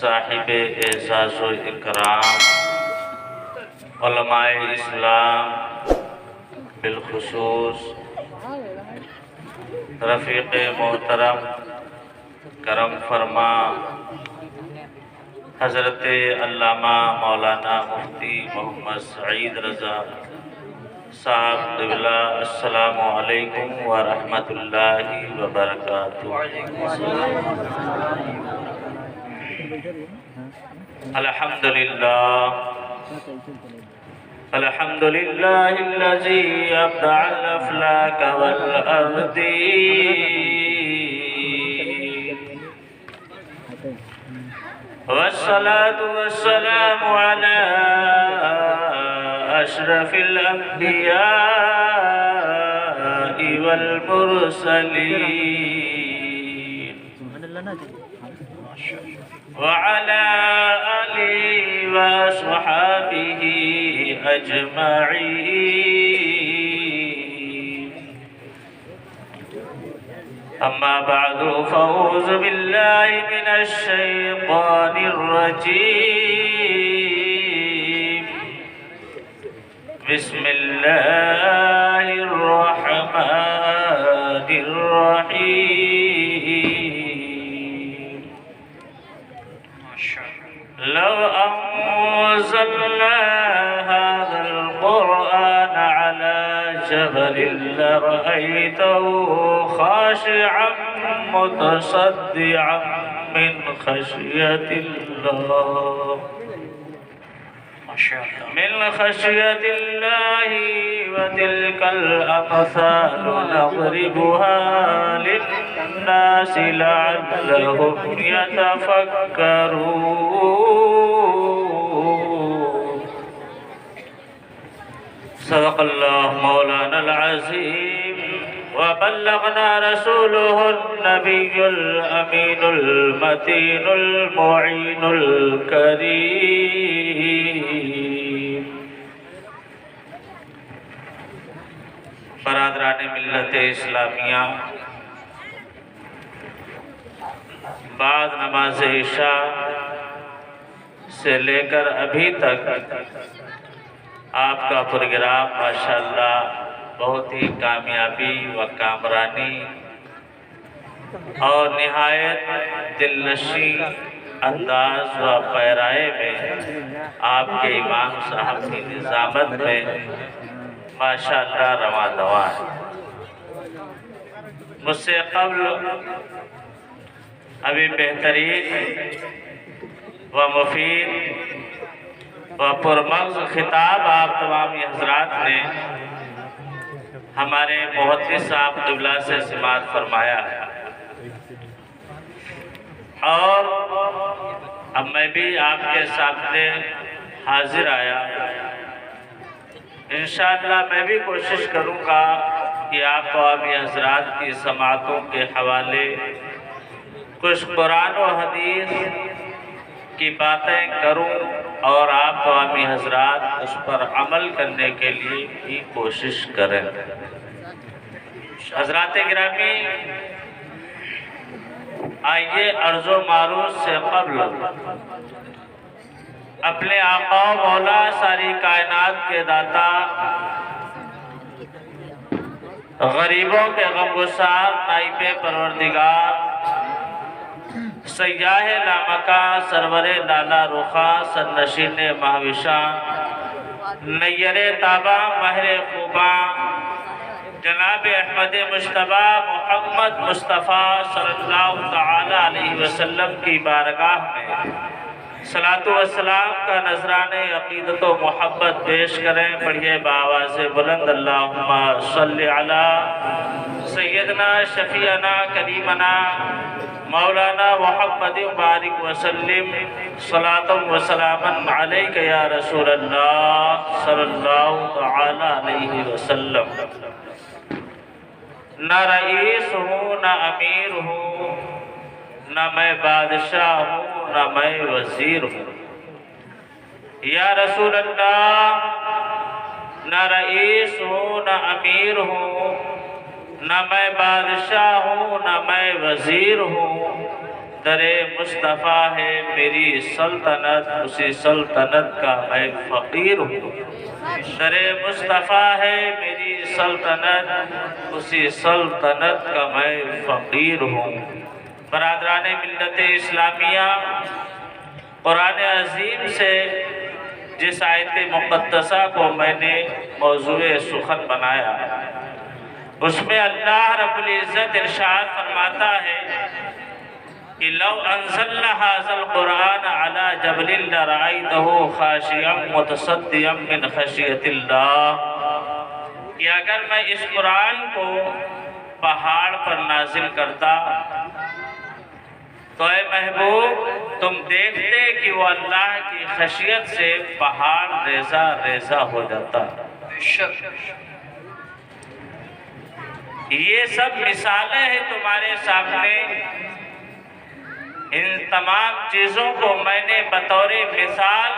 صاحب اعزاز و اکرام، علماء اسلام، بالخصوص رفیق محترم کرم فرما حضرت علامہ مولانا مفتی محمد سعید رضا صاحب قبلہ، السلام علیکم ورحمۃ اللہ وبرکاتہ۔ الحمد للہ الذی ابدع الافلاک والارضین والصلاة والسلام على أشرف الأنبياء والمرسلين وعلى آله وصحبه أجمعين، أما بعد فأعوذ بالله من الشيطان الرجيم، بسم الله الرحمن الرحيم، لو أنزلنا هذا القرآن على جبل لرأيته خاشعا متصدعا من خشية الله وتلك الأمثال نضربها للناس لعلهم يتفكرون، صدق الله مولانا العظيم وبلغنا رسوله النبي الأمين المتين المعين الكريم۔ برادران ملت اسلامیہ، بعد نماز عشاء سے لے کر ابھی تک آپ کا پروگرام ماشاءاللہ بہت ہی کامیابی و کامرانی اور نہایت دلنشین انداز و پیرائے میں آپ کے امام صاحب کی نظامت میں ماشاءاللہ رواں دواں ہے۔ مجھ سے قبل ابھی بہترین و مفید و پرمغز خطاب آپ تمام حضرات نے ہمارے محدث صاحب قبلہ سے سماعت فرمایا ہے، اور اب میں بھی آپ کے سامنے حاضر آیا۔ انشاءاللہ میں بھی کوشش کروں گا کہ آپ تمام حضرات کی سماعتوں کے حوالے کچھ قرآن و حدیث کی باتیں کروں اور آپ تمام حضرات اس پر عمل کرنے کے لیے بھی کوشش کریں۔ حضرات گرامی، آئیے عرض و معروض سے قبل اپنے آقا و مولا ساری کائنات کے داتا، غریبوں کے غمگسار نائب پروردگار، سیاح لامکہ سرور لالا رخا سرنشین مہوشاں نیر تابہ مہر خوباں جناب احمد مجتبی محمد مصطفیٰ صلی اللہ تعالی علیہ وسلم کی بارگاہ میں صلاۃ و سلام کا نذرانِ عقیدت و محبت پیش کریں۔ پڑھیے بآواز بلند، اللہم صلی علی سیدنا شفیعنا کریمنا مولانا محمد بارک وسلم، صلاۃ و سلام علیک یا رسول اللہ صلی اللہ تعالی علیہ وسلم۔ نہ رئیس ہوں نہ امیر ہوں، نہ میں بادشاہ ہوں نہ میں وزیر ہوں، یا رسول اللہ نہ رئیس ہوں نہ امیر ہوں، نہ میں بادشاہ ہوں نہ میں وزیر ہوں، در مصطفیٰ ہے میری سلطنت، اسی سلطنت کا میں فقیر ہوں۔ در مصطفیٰ ہے میری سلطنت، اسی سلطنت کا میں فقیر ہوں۔ برادران ملت اسلامیہ، قرآن عظیم سے جس آیت مقدسہ کو میں نے موضوع سخن بنایا، اس میں اللہ رب العزت ارشاد فرماتا ہے کہ لو انزلنا هذا القرآن على جبل لرأيته خاشعا متصدعا من خشیۃ اللہ، کہ اگر میں اس قرآن کو پہاڑ پر نازل کرتا تو اے محبوب تم دیکھتے کہ وہ اللہ کی خشیت سے پہاڑ ریزہ ریزہ ہو جاتا۔ یہ سب مثالیں ہیں تمہارے سامنے، ان تمام چیزوں کو میں نے بطور مثال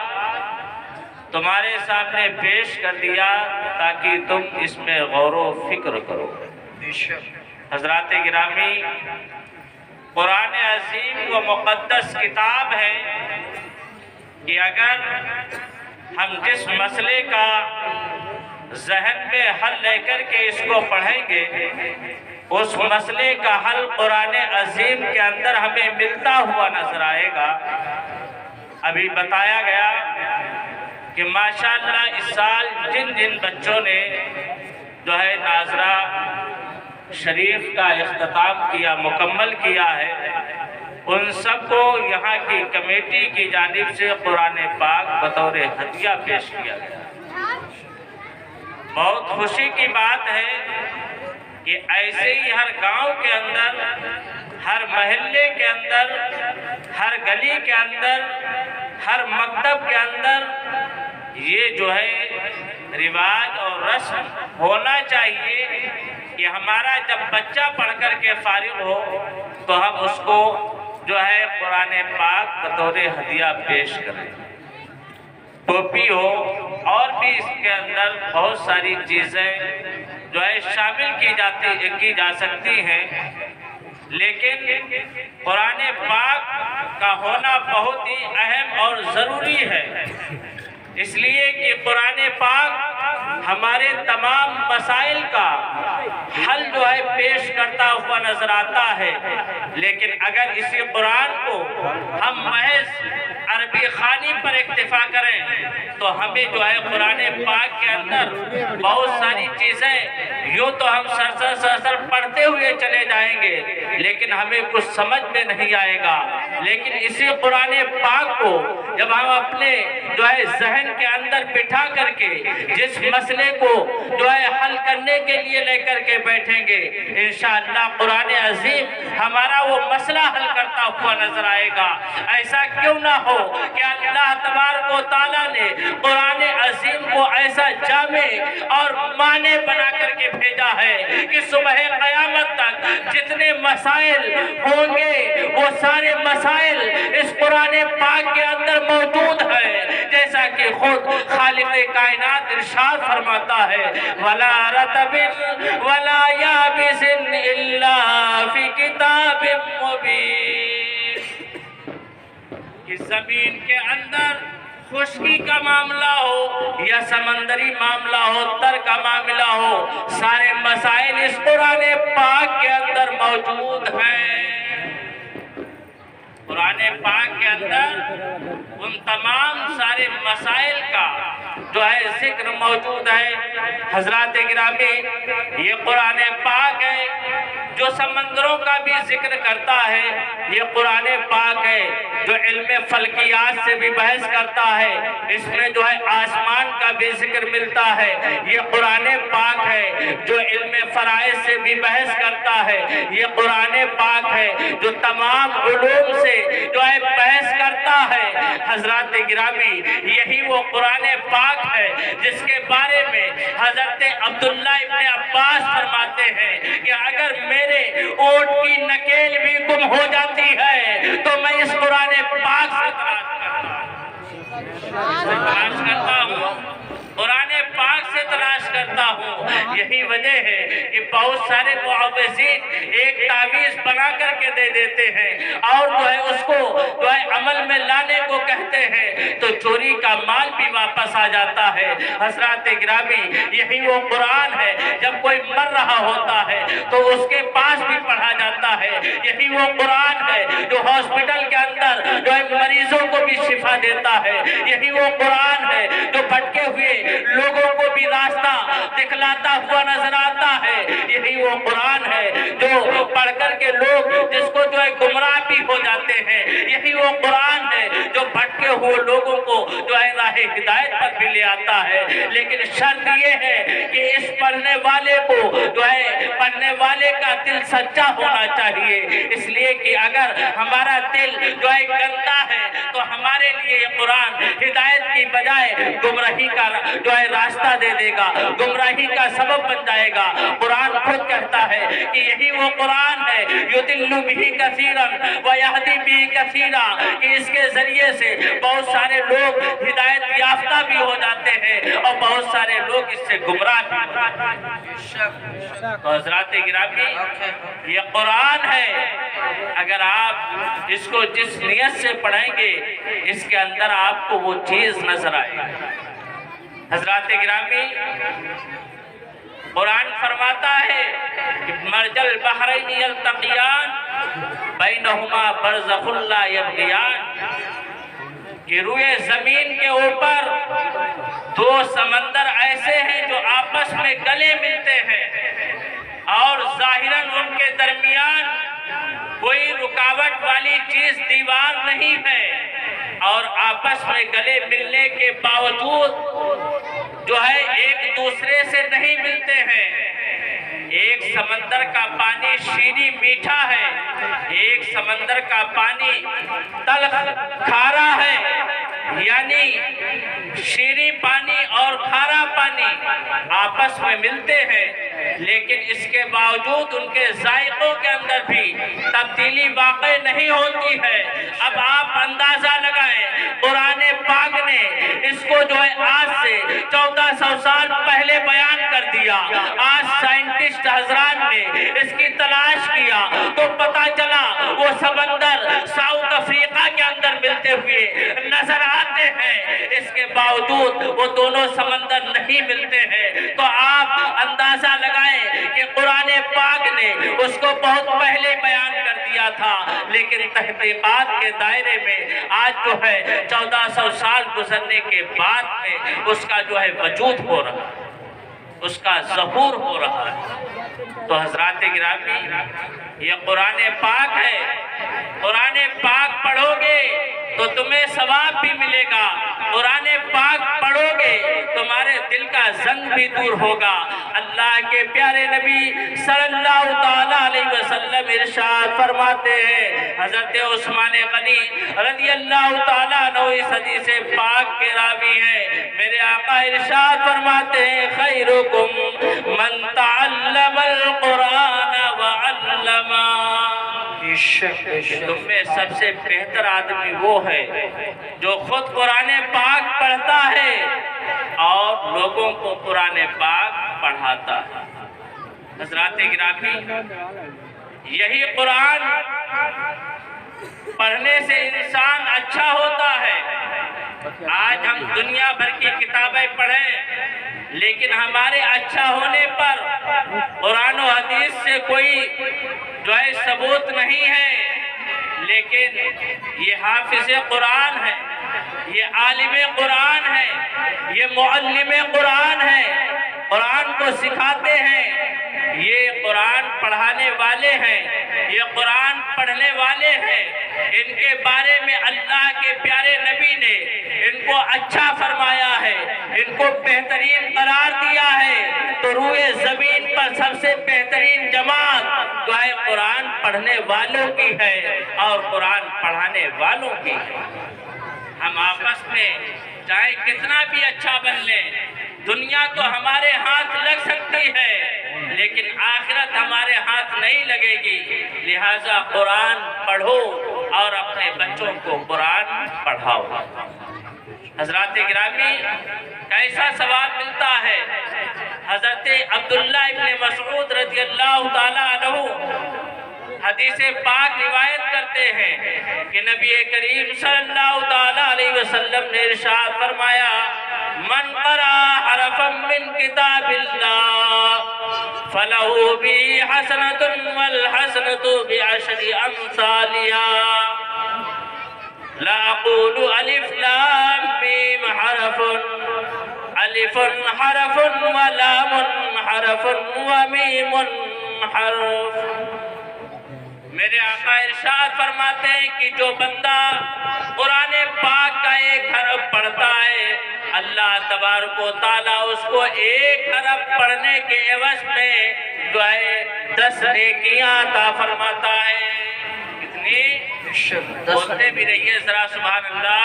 تمہارے سامنے پیش کر دیا تاکہ تم اس میں غور و فکر کرو۔ حضرات گرامی، قرآن عظیم و مقدس کتاب ہے کہ اگر ہم جس مسئلے کا ذہن میں حل لے کر کے اس کو پڑھیں گے، اس مسئلے کا حل قرآن عظیم کے اندر ہمیں ملتا ہوا نظر آئے گا۔ ابھی بتایا گیا کہ ماشاءاللہ اس سال جن جن بچوں نے جو ہے ناظرہ شریف کا اختتام کیا، مکمل کیا ہے، ان سب کو یہاں کی کمیٹی کی جانب سے قرآن پاک بطور ہدیہ پیش کیا گیا۔ بہت خوشی کی بات ہے کہ ایسے ہی ہر گاؤں کے اندر، ہر محلے کے اندر، ہر گلی کے اندر، ہر مکتب کے اندر یہ جو ہے رواج اور رسم ہونا چاہیے کہ ہمارا جب بچہ پڑھ کر کے فارغ ہو تو ہم اس کو جو ہے قرآن پاک بطور ہدیہ پیش کریں۔ ٹوپی ہو اور بھی اس کے اندر بہت ساری چیزیں جو ہے شامل کی جا سکتی ہیں، لیکن قرآن پاک کا ہونا بہت ہی اہم اور ضروری ہے، اس لیے کہ قرآن پاک ہمارے تمام مسائل کا حل جو ہے پیش کرتا ہوا نظر آتا ہے۔ لیکن اگر اسی قرآن کو ہم محض عربی خوانی پر اکتفا کریں تو ہمیں جو ہے قرآن پاک کے اندر بہت ساری چیزیں یوں تو ہم سرسر پڑھتے ہوئے چلے جائیں گے لیکن ہمیں کچھ سمجھ میں نہیں آئے گا۔ لیکن اسی قرآن پاک کو جب ہم اپنے جو ہے ذہن کے اندر بٹھا کر کے جس مسئلے کو جو ہے حل کرنے کے لیے لے کر کے بیٹھیں گے، انشاءاللہ قرآن عظیم ہمارا وہ مسئلہ حل کرتا ہوا نظر آئے گا۔ ایسا کیوں نہ ہو کہ اللہ تبارک و تعالیٰ نے قرآن عظیم کو ایسا جامع اور معنی بنا کر کے بھیجا ہے کہ صبح قیامت تک جتنے مسائل ہوں گے وہ سارے مسائل اس قرآن پاک کے اندر موجود ہیں، جیسا کہ خود خالق کائنات ارشاد فرماتا ہے وَلَا رَطَبٍ وَلَا يَابِسٍ إِلَّا فِي كِتَابٍ مُبِينٍ، کہ زمین کے اندر خشکی کا معاملہ ہو یا سمندری معاملہ ہو، تر کا معاملہ ہو، سارے مسائل اس قرآن پاک کے اندر موجود ہیں۔ قرآن پاک کے اندر ان تمام سارے مسائل کا جو ہے ذکر موجود ہے۔ حضرات گرامی، یہ قرآن پاک ہے جو سمندروں کا بھی ذکر کرتا ہے، یہ قرآن پاک ہے جو علم فلکیات سے بھی بحث کرتا ہے، اس میں جو ہے آسمان کا بھی ذکر ملتا ہے، یہ قرآن پاک ہے جو علم فرائض سے بھی بحث کرتا ہے، یہ قرآن پاک ہے جو تمام علوم سے جو ہے بحث کرتا ہے۔ حضرات گرامی، یہی وہ قرآن پاک ہے جس کے بارے میں حضرت عبداللہ ابن عباس فرماتے ہیں کہ اگر میرے اونٹ کی نکیل بھی گم ہو جاتی ہے تو میں اس قرآن پاک سے تلاش کرتا ہوں، قرآن پاک سے تلاش کرتا ہوں۔ یہی وجہ ہے کہ بہت سارے معوذین ایک تعویذ بنا کر کے دے دیتے ہیں اور جو ہے اس کو جو ہے عمل میں لانے کو کہتے ہیں تو چوری کا مال بھی واپس آ جاتا ہے۔ حضرات گرامی یہی وہ قرآن ہے، جب کوئی مر رہا ہوتا ہے تو اس کے پاس بھی پڑھا جاتا ہے۔ یہی وہ قرآن ہے جو ہاسپٹل کے اندر جو ہے مریضوں کو بھی شفا دیتا ہے۔ یہی وہ قرآن ہے جو بھٹکے ہوئے لوگوں کو بھی راستہ دکھلاتا ہوا نظر آتا ہے۔ یہی وہ قرآن ہے جو پڑھ کر کے لوگ جس کو جو ہے گمراہ بھی ہو جاتے ہیں۔ یہی وہ قرآن ہے جو بھٹکے ہوئے لوگوں کو جو ہے راہ ہدایت پر بھی لے آتا ہے۔ لیکن شرط یہ ہے کہ اس پڑھنے والے کو جو ہے پڑھنے والے کا دل سچا ہونا چاہیے، اس لیے کہ اگر ہمارا دل جو ہے گندا ہے تو ہمارے لیے یہ قرآن ہدایت کی بجائے گمراہی کا جو ہے راستہ دے دے گا، گمراہی کا سبب بن جائے گا۔ قرآن خود کہتا ہے کہ یہی وہ قرآن ہے یُضِلُّ بِهِ كَثِيرًا وَيَهْدِي بِهِ كَثِيرًا کہ اس کے ذریعے سے بہت سارے لوگ ہدایت یافتہ بھی ہو جاتے ہیں اور بہت سارے لوگ اس سے گمراہ بھی ہو جاتے ہیں۔ تو حضرات گرامی یہ قرآن ہے، اگر آپ اس کو جس نیت سے پڑھیں گے اس کے اندر آپ کو وہ چیز نظر آئے گی۔ حضرات گرامی قرآن فرماتا ہے کہ مرج البحرین یلتقیان بینہما برزخ لا یبغیان کہ روئے زمین کے اوپر دو سمندر ایسے ہیں جو آپس میں گلے ملتے ہیں اور ظاہراً ان کے درمیان کوئی رکاوٹ والی چیز دیوار نہیں ہے اور آپس میں گلے ملنے کے باوجود جو ہے ایک دوسرے سے نہیں ملتے ہیں۔ ایک سمندر کا پانی شیریں میٹھا ہے، ایک سمندر کا پانی تلخ کھارا ہے، یعنی شیریں پانی اور کھارا پانی آپس میں ملتے ہیں لیکن اس کے باوجود ان کے ذائقوں کے اندر بھی تبدیلی واقع نہیں ہوتی ہے۔ اب آپ اندازہ لگائیں قرآن پاک نے اس کو جو ہے آج سے 1400 سال پہلے بیان کر دیا، آج سائنٹسٹ حضرات نے اس کی تلاش کیا تو پتا چلا وہ سمندر ساؤتھ افریقہ کے اندر ملتے ہوئے نظر آتے ہیں، اس کے باوجود وہ دونوں سمندر نہیں ملتے ہیں۔ تو آپ اندازہ لگائیں کہ قرآن پاک نے اس کو بہت پہلے بیان کر دیا تھا لیکن تحقیقات کے دائرے میں آج جو ہے 1400 سال گزرنے کے بعد میں اس کا جو ہے وجود ہو رہا ہے، اس کا ظہور ہو رہا ہے۔ تو حضرات گرامی یہ قرآن پاک ہے، قرآن پاک پڑھو گے تو تمہیں ثواب بھی ملے گا، قرآن پاک پڑھو گے تمہارے دل کا زنگ بھی دور ہوگا۔ اللہ کے پیارے نبی صلی اللہ علیہ وسلم ارشاد فرماتے ہیں، حضرت عثمان غنی رضی اللہ تعالیٰ عنہ اس حدیث پاک کے راوی ہیں، میرے آقا ارشاد فرماتے ہیں خیرکم من تعلم القرآن وعلما، تم میں سب سے بہتر آدمی وہ ہے جو خود قرآن پاک پڑھتا ہے اور لوگوں کو قرآن پاک پڑھاتا ہے۔ حضرات گرامی یہی قرآن پڑھنے سے انسان اچھا ہوتا ہے۔ آج ہم دنیا بھر کی کتابیں پڑھیں لیکن ہمارے اچھا ہونے پر قرآن و حدیث سے کوئی جو ہے ثبوت نہیں ہے، لیکن یہ حافظ قرآن ہے، یہ عالم قرآن ہے، یہ معلم قرآن ہے، قرآن کو سکھاتے ہیں، یہ قرآن پڑھانے والے ہیں، یہ قرآن پڑھنے والے ہیں، ان کے بارے میں اللہ کے پیارے نبی نے ان کو اچھا فرمایا ہے، ان کو بہترین قرار دیا ہے۔ تو روئے زمین پر سب سے بہترین جماعت جو ہے قرآن پڑھنے والوں کی ہے اور قرآن پڑھانے والوں کی ہے۔ ہم آپس میں چاہے کتنا بھی اچھا بن لیں، دنیا تو ہمارے ہاتھ لگ سکتی ہے لیکن آخرت ہمارے ہاتھ نہیں لگے گی، لہٰذا قرآن پڑھو اور اپنے بچوں کو قرآن پڑھاؤ۔ حضرات گرامی کیسا ثواب ملتا ہے؟ حضرت عبداللہ ابن مسعود رضی اللہ تعالیٰ عنہ حدیث پاک روایت کرتے ہیں کہ نبی کریم صلی اللہ علیہ وسلم نے ارشاد فرمایا من قرأ حرفا من کتاب اللہ فلہ بی حسنۃ والحسنۃ بعشر امثالها لا اقول الف لام میم حرف الف حرف ولام حرف ومیم حرف۔ میرے آقا ارشاد فرماتے ہیں کہ جو بندہ قرآن پاک کا ایک حرف پڑھتا ہے اللہ تبارک و تعالیٰ اس کو ایک حرف پڑھنے کے عوض میں جو ہے 10 نیکیاں عطا فرماتا ہے۔ کتنی؟ بولتے بھی رہیے ذرا سبحان اللہ،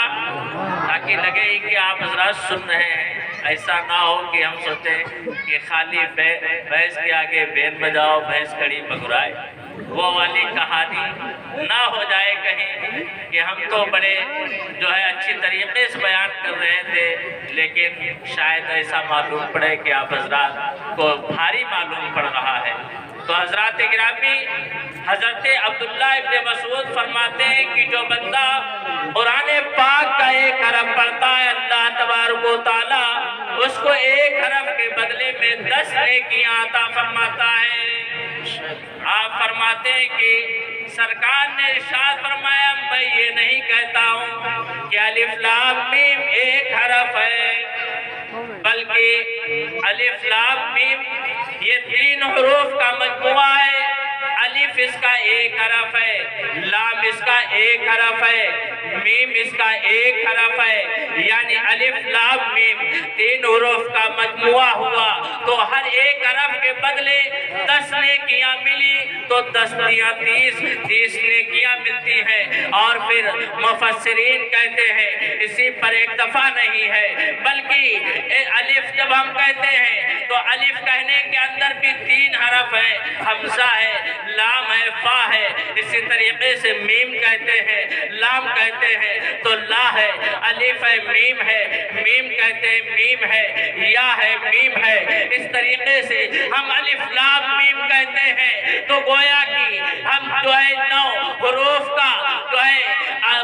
تاکہ لگے کہ آپ حضرات سن رہے ہیں، ایسا نہ ہو کہ ہم سوچیں کہ خالی بھینس کے آگے بین بجاؤ بھینس کڑی بگرائے، وہ والی کہانی نہ ہو جائے کہیں کہ ہم تو بڑے جو ہے اچھی طریقے سے بیان کر رہے تھے لیکن شاید ایسا معلوم پڑے کہ آپ حضرات کو بھاری معلوم پڑ رہا ہے۔ تو حضرات گرامی، حضرت عبداللہ ابن مسعود فرماتے ہیں کہ جو بندہ قرآن پاک کا ایک حرف پڑھتا ہے اللہ تبارک و تعالیٰ اس کو ایک حرف کے بدلے میں 10 نیکیاں عطا فرماتا ہے۔ آپ فرماتے ہیں کہ سرکار نے ارشاد فرمایا میں یہ نہیں کہتا ہوں کہ الف لام میم ایک حرف ہے، بلکہ الف لام میم یہ 3 حروف کا مجموعہ ہے۔ الف اس کا ایک حرف ہے، لام اس کا ایک حرف ہے، میم اس کا ایک حرف ہے، یعنی الف لام میم 3 حروف کا مجموعہ ہوا تو ہر ایک حرف کے بدلے 10 نیکیاں ملی تو 10 دیاں 30 نیکیاں ملتی ہیں۔ اور پھر مفسرین کہتے ہیں اسی پر اکتفا نہیں ہے بلکہ الف جب ہم کہتے ہیں تو الف کہنے کے اندر بھی 3 حرف ہے، حمزہ ہے، لام ہے، فا ہے، اسی طریقے سے میم کہتے ہیں، لام کہتے ہیں تو لا ہے، الف ہے، میم کہتے ہیں، میم ہے، یا ہے، میم ہے۔ اس طریقے سے ہم الف لام میم کہتے ہیں تو گویا کہ ہم جو ہے 9 حروف کا جو ہے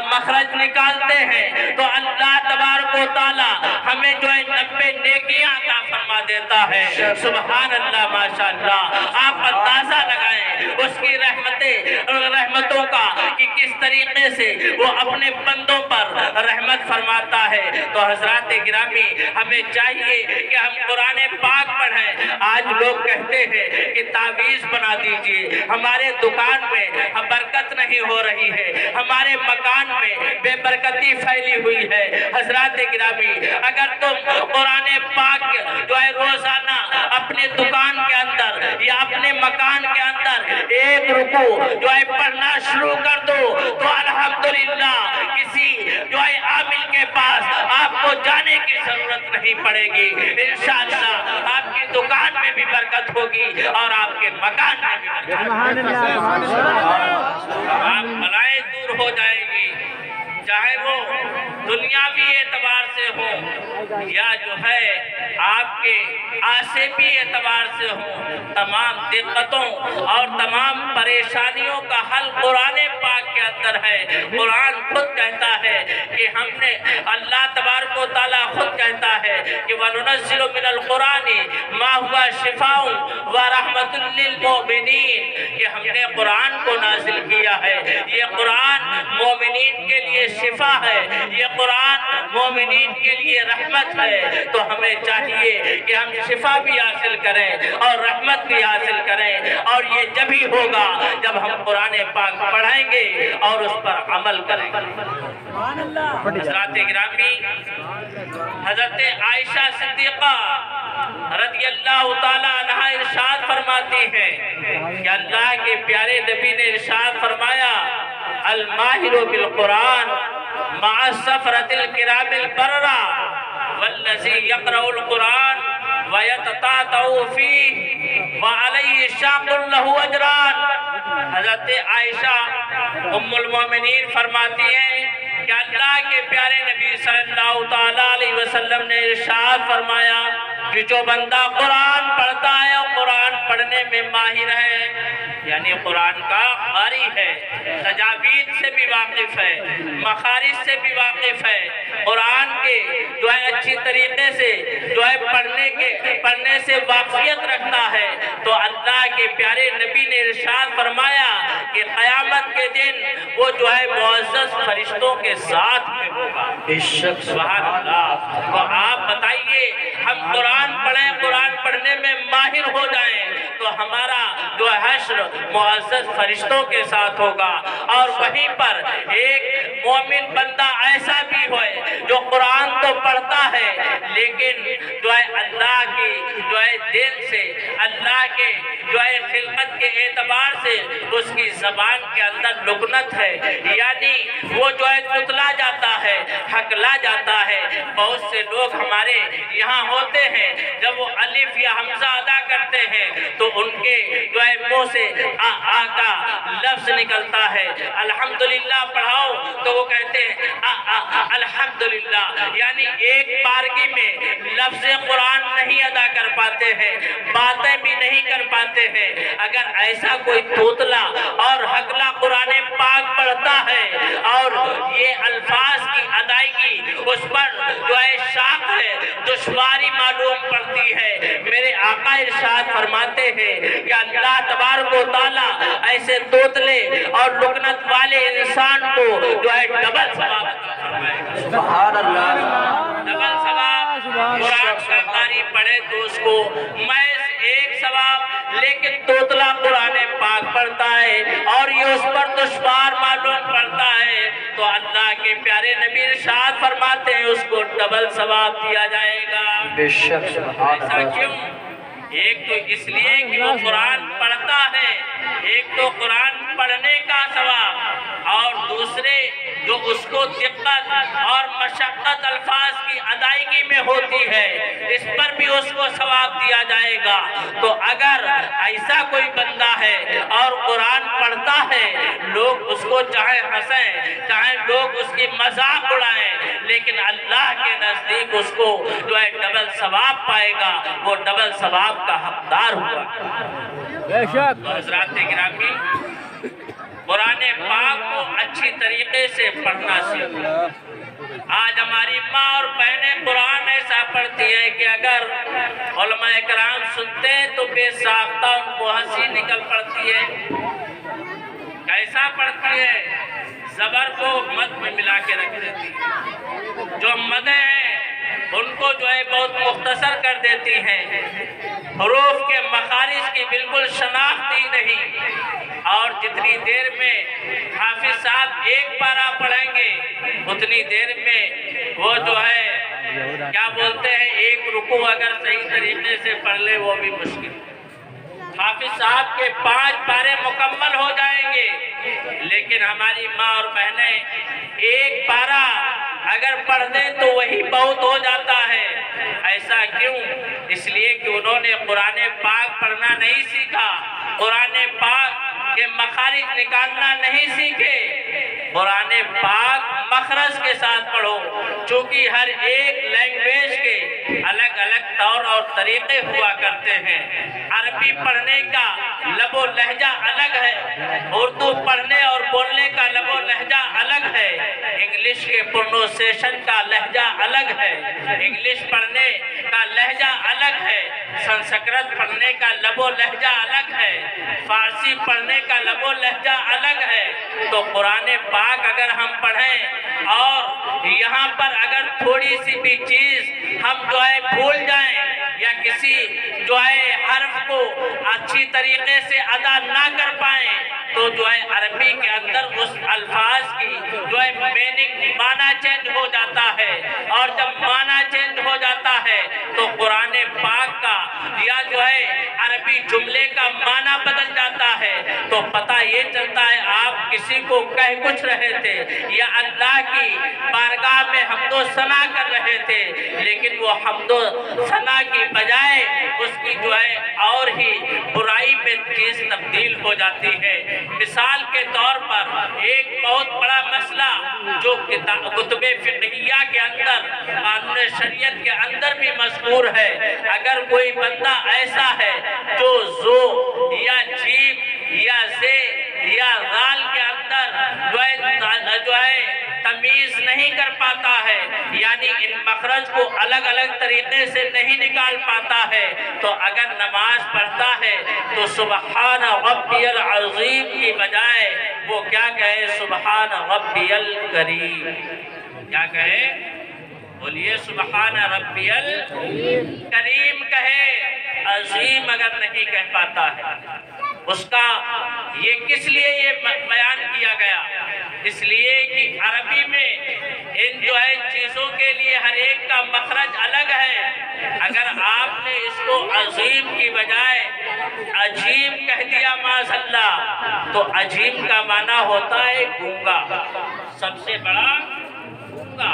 مخرج نکالتے ہیں تو اللہ تبارک و تعالی ہمیں جو ہے 90 نیکیاں عطا فرما دیتا ہے۔ سبحان اللہ، ماشاءاللہ۔ آپ اندازہ لگائیں اس کی رحمتوں کا کہ کس طریقے سے وہ اپنے بندوں پر رحمت فرماتا ہے۔ تو حضرات گرامی، ہمیں چاہیے کہ ہم قرآن پاک پڑھیں۔ آج لوگ کہتے ہیں کہ تعویذ بنا دیجئے، ہمارے دکان میں برکت نہیں ہو رہی ہے، ہمارے مکان میں بے برکتی پھیلی ہوئی ہے۔ حضرات گرامی، اگر تم قرآن پاک جو ہے روزانہ اپنے دکان کے اندر یا اپنے مکان کے اندر ایک رکوع جو ہے پڑھنا شروع کر دو تو الحمدللہ کسی جو ہے عامل کے پاس آپ کو جانے کی ضرورت نہیں پڑے گی۔ انشاءاللہ آپ کی دکان میں بھی برکت ہوگی اور آپ کے مکان میں بھی برکت ہوگی، آپ بلائیں دور ہو جائیں گی، چاہے وہ دنیاوی اعتبار سے ہو یا جو ہے آپ کے آسیبی اعتبار سے ہو، تمام دقتوں اور تمام پریشانیوں کا حل قرآن پاک کے اندر ہے۔ قرآن خود کہتا ہے کہ ہم نے اللہ تبارک و تعالیٰ خود کہتا ہے کہ وَنُنَزِّلُ مِنَ الْقُرْآنِ مَا هُوَ شِفَاءٌ وَرَحْمَةٌ لِّلْمُؤْمِنِينَ کہ ہم نے قرآن کو نازل کیا ہے، یہ قرآن مومنین کے لیے شفا ہے، یہ قرآن مومنین کے لیے رحمت ہے۔ تو ہمیں چاہیے کہ ہم شفا بھی حاصل کریں اور رحمت بھی حاصل کریں، اور یہ جبھی ہوگا جب ہم قرآن پاک پڑھیں گے اور اس پر عمل کریں گے۔ حضرات گرامی، حضرت عائشہ صدیقہ رضی اللہ تعالیٰ عنہ ارشاد فرماتی ہیں کہ اللہ کے پیارے نبی نے ارشاد فرمایا الماہر بالقرآن مع السفرۃ الکرام البررہ والذی یقرأ القرآن ویتتعتع فیہ وعلیہ شاق لہ اجران۔ حضرت عائشہ ام المومنین فرماتی ہیں کہ اللہ کے پیارے نبی صلی اللہ تعالیٰ علیہ وسلم نے ارشاد فرمایا کہ جو بندہ قرآن پڑھتا ہے اور قرآن پڑھنے میں ماہر ہے، یعنی قرآن کا قاری ہے، تجاوید سے بھی واقف ہے، مخارج سے بھی واقف ہے، قرآن کے جو ہے اچھی طریقے سے جو ہے پڑھنے سے واقفیت رکھتا ہے، تو اللہ کے پیارے نبی نے ارشاد فرمایا کہ قیامت کے دن وہ جو ہے معزز فرشتوں کے ساتھ میں ہوگا۔ سبحان اللہ۔ تو آپ بتائیے، ہم قرآن پڑھیں، قرآن پڑھنے میں ماہر ہو جائیں تو ہمارا جو حشر معزز فرشتوں کے ساتھ ہوگا، اور وہیں پر ایک مومن بندہ ایسا بھی ہوئے جو قرآن تو پڑھتا ہے لیکن جو ہے اللہ کی جو ہے دل سے، اللہ کے جو ہے خلقت کے اعتبار سے اس کی زبان کے اندر لکنت ہے، یعنی وہ جو ہے تتلا جاتا ہے، ہکلا جاتا ہے۔ بہت سے لوگ ہمارے یہاں ہوتے ہیں، جب وہ الف یا حمزہ ادا کرتے ہیں تو ان کے جو ہے منہ سے آ کا لفظ نکلتا ہے، الحمدللہ پڑھاؤ تو وہ کہتے ہیں الحمدللہ، یعنی ایک بارگی میں لفظ قرآن نہیں ادا کر پاتے ہیں، باتیں بھی نہیں کر پاتے ہیں۔ اگر ایسا کوئی توتلا اور ہکلا قرآن پاک پڑھتا ہے اور یہ الفاظ کی ادائیگی اس پر جو ہے شاق ہے، دشواری معلوم پڑتی ہے، میرے آقا ارشاد فرماتے ہیں کہ اللہ تبارک و تعالیٰ ایسے توتلے اور لکنت والے انسان کو جو ہے ڈبل ثواب عطا فرمائے۔ سبحان اللہ۔ ڈبل ثواب۔ قرآن کا قاری پڑھے تو اس کو محض ایک ثواب، لیکن توتلا قرآن پاک پڑھتا ہے اور یہ اس پر دشوار معلوم پڑتا ہے تو اللہ کے پیارے نبی ارشاد فرماتے ہیں اس کو ڈبل ثواب دیا جائے گا۔ بے شک سبحان ایسا اللہ۔ کیوں؟ ایک تو اس لیے کہ وہ قرآن پڑھتا ہے، ایک تو قرآن پڑھنے کا ثواب، اور دوسرے جو اس کو دقت اور مشقت الفاظ کی ادائیگی میں ہوتی ہے اس پر بھی اس کو ثواب دیا جائے گا۔ تو اگر ایسا کوئی بندہ ہے اور قرآن پڑھتا ہے، لوگ اس کو چاہے ہنسیں، چاہے لوگ اس کی مذاق اڑائیں، لیکن اللہ کے نزدیک اس کو جو ہے ڈبل ثواب پائے گا، وہ ڈبل ثواب کا حقدار ہوا۔ بے شک۔ تو حضرات گرامی، قرآن پاک کو اچھی طریقے سے پڑھنا سیکھیں۔ آج ہماری ماں اور بہنیں قرآن ایسا پڑھتی ہیں کہ اگر علماء کرام سنتے ہیں تو بے ساختہ ان کو ہنسی نکل پڑتی ہے۔ کیسا پڑھتی ہے؟ زبر کو مد میں ملا کے رکھ دیتی ہے، جو مدیں ہیں ان کو جو ہے بہت مختصر کر دیتی ہیں، حروف کے مخارج کی بالکل شناخت ہی نہیں، اور جتنی دیر میں حافظ صاحب ایک پارہ پڑھیں گے اتنی دیر میں وہ جو ہے کیا بولتے ہیں ایک رکوع اگر صحیح طریقے سے پڑھ لے وہ بھی مشکل۔ حافظ صاحب کے 5 پارے مکمل ہو جائیں گے، لیکن ہماری ماں اور بہنیں ایک پارہ اگر پڑھ دیں تو وہی بہت ہو جاتا ہے۔ ایسا کیوں؟ اس لیے کہ انہوں نے قرآن پاک پڑھنا نہیں سیکھا، قرآن پاک کے مخارج نکالنا نہیں سیکھے۔ قرآن پاک مخرج کے ساتھ پڑھو، چونکہ ہر ایک لینگویج کے الگ الگ طور اور طریقے ہوا کرتے ہیں۔ عربی پڑھنے کا لب و لہجہ الگ ہے، اردو پڑھنے اور بولنے کا لب و لہجہ الگ ہے، انگلش کے پروننسیشن کا لہجہ الگ ہے، انگلش پڑھنے کا لہجہ الگ ہے، سنسکرت پڑھنے کا لب و لہجہ الگ ہے، فارسی پڑھنے کا لب و لہجہ الگ ہے۔ تو قرآن پاک اگر ہم پڑھیں اور یہاں پر اگر تھوڑی سی بھی چیز ہم جو ہے بھول جائیں یا کسی جو ہے حرف کو اچھی طریقے سے ادا نہ کر پائیں تو جو ہے عربی کے اندر اس الفاظ کی جو ہے میننگ معنی چینج ہو جاتا ہے، اور جب معنی چینج ہو جاتا ہے تو قرآن پاک کا یا جو ہے عربی جملے کا معنی بدل جاتا ہے، تو پتہ یہ چلتا ہے آپ کسی کو کہہ کچھ رہے تھے یا اللہ کی بارگاہ میں حمد و ثنا کر رہے تھے، لیکن وہ حمد و ثنا کی بجائے اس کی جو ہے اور ہی برائی میں چیز تبدیل ہو جاتی ہے۔ مثال کے طور پر ایک بہت بڑا مسئلہ جو کتب فقہیہ کے اندر، قانون شریعت کے اندر بھی مذکور ہے، اگر کوئی بندہ ایسا ہے جو زو یا جیم یا زے یا غال کے اندر جو ہے تمیز نہیں کر پاتا ہے، یعنی ان مخرج کو الگ الگ طریقے سے نہیں نکال پاتا ہے، تو اگر نماز پڑھتا ہے تو سبحان ربی العظیم کی بجائے وہ کیا کہے؟ سبحان ربی الکریم۔ کیا کہے؟ بولیے سبحان ربی الکریم کہے، عظیم اگر نہیں کہہ پاتا ہے۔ اس کا یہ کس لیے یہ بیان کیا گیا؟ اس لیے کہ عربی میں ان جو ہے چیزوں کے لیے ہر ایک کا مخرج الگ ہے۔ اگر آپ نے اس کو عظیم کی بجائے عجیم کہہ دیا معاذ اللہ، تو عجیم کا معنی ہوتا ہے گونگا، سب سے بڑا گونگا۔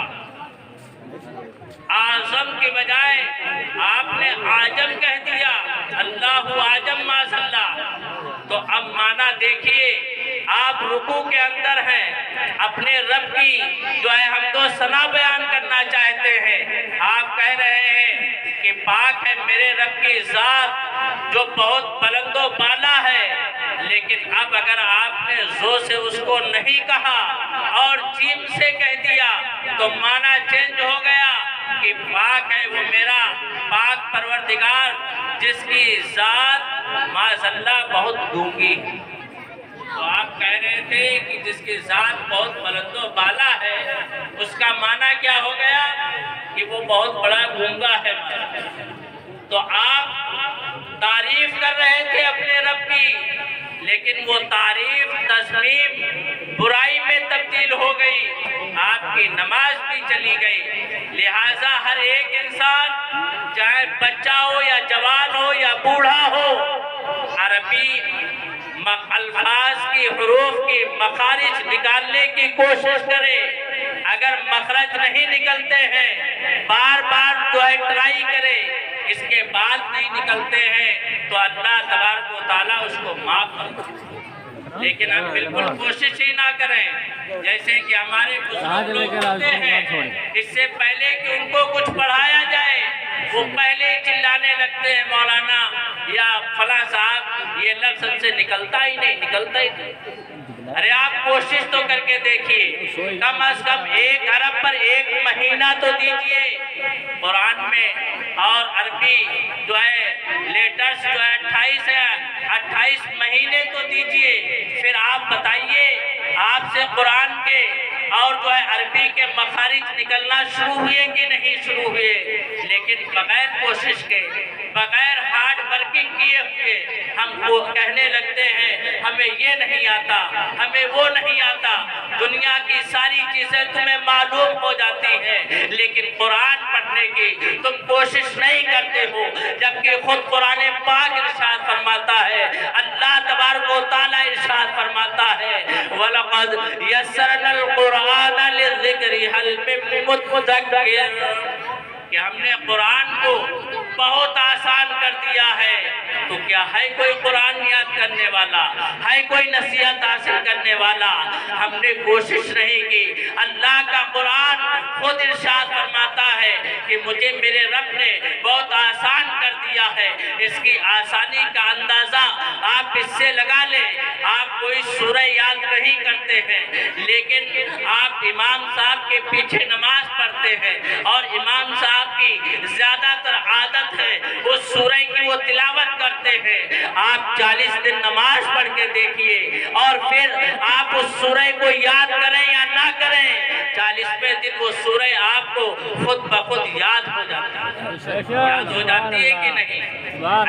اعظم کی بجائے آپ نے عاجم کہہ دیا، اللہ عاجم معاذ اللہ۔ تو اب معنی دیکھیے، آپ رکوع کے اندر ہیں، اپنے رب کی جو ہے حمد و ثنا بیان کرنا چاہتے ہیں، آپ کہہ رہے ہیں کہ پاک ہے میرے رب کی ذات جو بہت بلند و بالا ہے، لیکن اب اگر آپ نے زو سے اس کو نہیں کہا اور جیم سے کہہ دیا تو معنی چینج ہو گیا کہ پاک ہے وہ میرا پاک پروردگار جس کی ذات معاذ اللہ بہت گونگی۔ تو آپ کہہ رہے تھے کہ جس کی ذات بہت بلند و بالا ہے، اس کا معنی کیا ہو گیا؟ کہ وہ بہت بڑا گونگا ہے۔ تو آپ تعریف کر رہے تھے اپنے رب کی، لیکن وہ تعریف تذمیم برائی میں تبدیل ہو گئی، آپ کی نماز بھی چلی گئی۔ لہٰذا ہر ایک انسان، چاہے بچہ ہو یا جوان ہو یا بوڑھا ہو، عربی الفاظ کی حروف کی مخارج نکالنے کی کوشش کرے۔ اگر مخرج نہیں نکلتے ہیں، بار بار جو ہے ٹرائی کرے، اس کے بعد نہیں نکلتے ہیں تو اللہ تبارک و تعالیٰ اس کو معاف کرے۔ لیکن ہم بالکل کوشش ہی نہ کریں، جیسے کہ ہمارے بزرگ لوگ ہوتے ہیں، اس سے پہلے کہ ان کو کچھ پڑھایا جائے وہ پہلے ہی چلانے لگتے ہیں، مولانا یا فلاں صاحب یہ لفظ ہم سے نکلتا ہی نہیں، نکلتا ہی نہیں۔ ارے آپ کوشش تو کر کے دیکھیے، کم از کم 1 ارب پر 1 مہینہ تو دیجئے قرآن میں، اور عربی جو ہے لیٹرز جو ہے 28 مہینے تو دیجئے، پھر آپ بتائیے آپ سے قرآن کے اور جو ہے عربی کے مخارج نکلنا شروع ہوئے کہ نہیں شروع ہوئے؟ لیکن بغیر کوشش کے، بغیر ہارڈ ورکنگ کیے ہوئے ہم کو کہنے لگتے ہیں ہمیں یہ نہیں آتا، ہمیں وہ نہیں آتا۔ دنیا کی ساری چیزیں تمہیں معلوم ہو جاتی ہیں، لیکن قرآن پڑھنے کی تم کوشش نہیں کرتے ہو، جبکہ خود قرآن پاک ارشاد فرماتا ہے، اللہ تبارک و تعالیٰ ارشاد فرماتا ہے وَلَقَدْ يَسَّرْنَا الْقُرْآنَ لِلذِّكْرِ هَلْ مِن مُّدَّكِرٍ، کہ ہم نے قرآن کو بہت آسان کر دیا ہے۔ تو کیا ہے کوئی قرآن یاد کرنے والا؟ ہے کوئی نصیحت حاصل کرنے والا؟ ہم نے کوشش نہیں کی۔ اللہ کا قرآن خود ارشاد فرماتا ہے کہ مجھے میرے رب نے بہت آسان کر دیا ہے۔ اس کی آسانی کا اندازہ آپ اس سے لگا لیں، آپ کوئی سورہ یاد نہیں کرتے ہیں، لیکن آپ امام صاحب کے پیچھے نماز پڑھتے ہیں اور امام صاحب کی زیادہ تر عادت ہے اس سورہ کی وہ تلاوت کرتے ہیں۔ آپ 40 دن نماز پڑھ کے دیکھیے اور پھر آپ اس سورہ کو یاد کریں یا نہ کریں، 40ویں دن وہ سورہ آپ کو خود بخود یاد ہو جاتی ہے۔ یاد ہو جاتی ہے کہ نہیں؟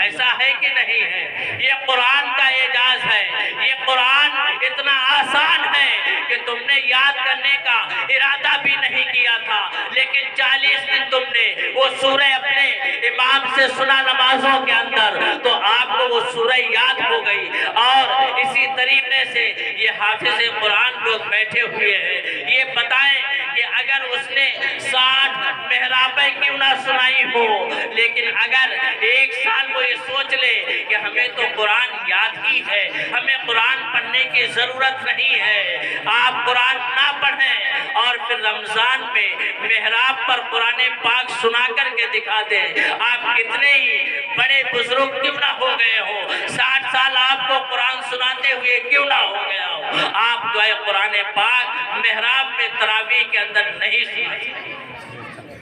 ایسا ہے کہ نہیں ہے؟ یہ قرآن کا اعجاز ہے۔ یہ قرآن اتنا آسان ہے کہ تم نے یاد کرنے کا ارادہ بھی نہیں کیا تھا، لیکن 40 دن تم نے وہ سورہ اپنے امام سے سنا نمازوں کے اندر، تو آپ کو وہ سورہ یاد ہو گئی۔ اور اسی طریقے سے یہ حافظ قرآن لوگ بیٹھے ہوئے ہیں، یہ بتائیں کہ اگر اس نے 60 محرابیں کیوں نہ سنائی ہو، لیکن اگر 1 سال وہ یہ سوچ لے کہ ہمیں تو قرآن یاد ہی ہے، ہمیں قرآن پڑھنے کی ضرورت نہیں ہے، آپ قرآن نہ پڑھیں اور اور پھر رمضان میں محراب پر قرآن پاک سنا کر کے دکھاتے ہیں۔ آپ کتنے ہی بڑے بزرگ کیوں نہ ہو گئے ہو، 60 سال آپ کو قرآن سناتے ہوئے کیوں نہ ہو گیا ہو، آپ جو ہے قرآن پاک محراب میں تراویح کے اندر نہیں سنتے۔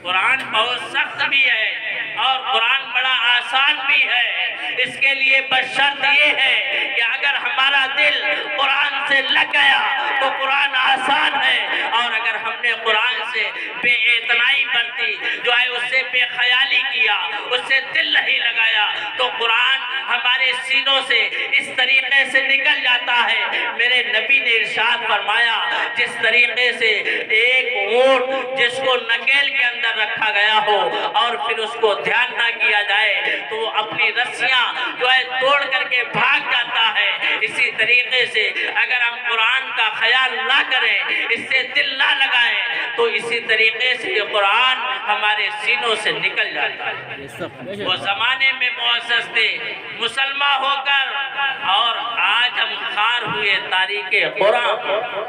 قرآن بہت سخت بھی ہے اور قرآن بڑا آسان بھی ہے۔ اس کے لیے بس شرط یہ ہے کہ اگر ہمارا دل قرآن سے لگ گیا تو قرآن آسان ہے، اور اگر ہم نے قرآن سے بے اعتنائی برتی، جو ہے اس سے بے خیالی کیا، اس سے دل نہیں لگایا، تو قرآن ہمارے سینوں سے اس طریقے سے نکل جاتا ہے۔ میرے نبی نے ارشاد فرمایا، جس طریقے سے ایک اونٹ جس کو نکیل کے اندر رکھا گیا ہو اور پھر اس کو دھیان نہ کیا جائے تو وہ اپنی رسیاں جو ہے توڑ کر کے بھاگ جاتا ہے، اسی طریقے سے اگر ہم قرآن کا خیال نہ کریں، اس سے دل نہ لگائیں، تو اسی طریقے سے یہ قرآن ہمارے سینوں سے نکل جاتا ہے۔ وہ زمانے میں معزز تھے مسلمان ہو کر، اور آج ہم خار ہوئے تاریخ قرآن،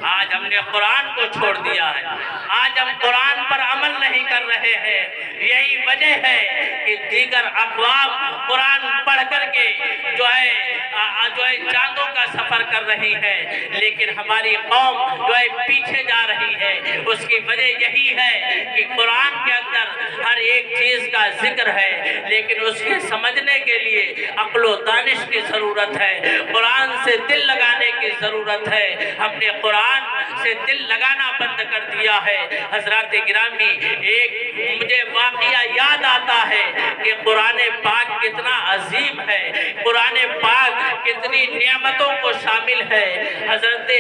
آج ہم نے قرآن کو چھوڑ دیا ہے، آج ہم قرآن پر عمل نہیں کر رہے ہیں۔ یہی وجہ ہے کہ دیگر اقوام قرآن پڑھ کر کے جو ہے چاندوں کا سفر کر رہی ہے، لیکن ہماری قوم جو ہے پیچھے جا رہی ہے۔ اس کی وجہ یہی ہے کہ قرآن کے اندر ہر ایک چیز کا ذکر ہے، لیکن اس کے سمجھنے کے لیے عقل و دانش کی ضرورت ہے، قرآن سے دل لگانے کی ضرورت ہے۔ ہم نے قرآن سے دل لگانا بند کر دیا ہے۔ حضرات گرامی، ایک مجھے واقعہ یاد آتا ہے کہ قرآن پاک کتنا عظیم ہے، قرآن پاک کتنی نعمتوں کو شامل ہے۔ حضرت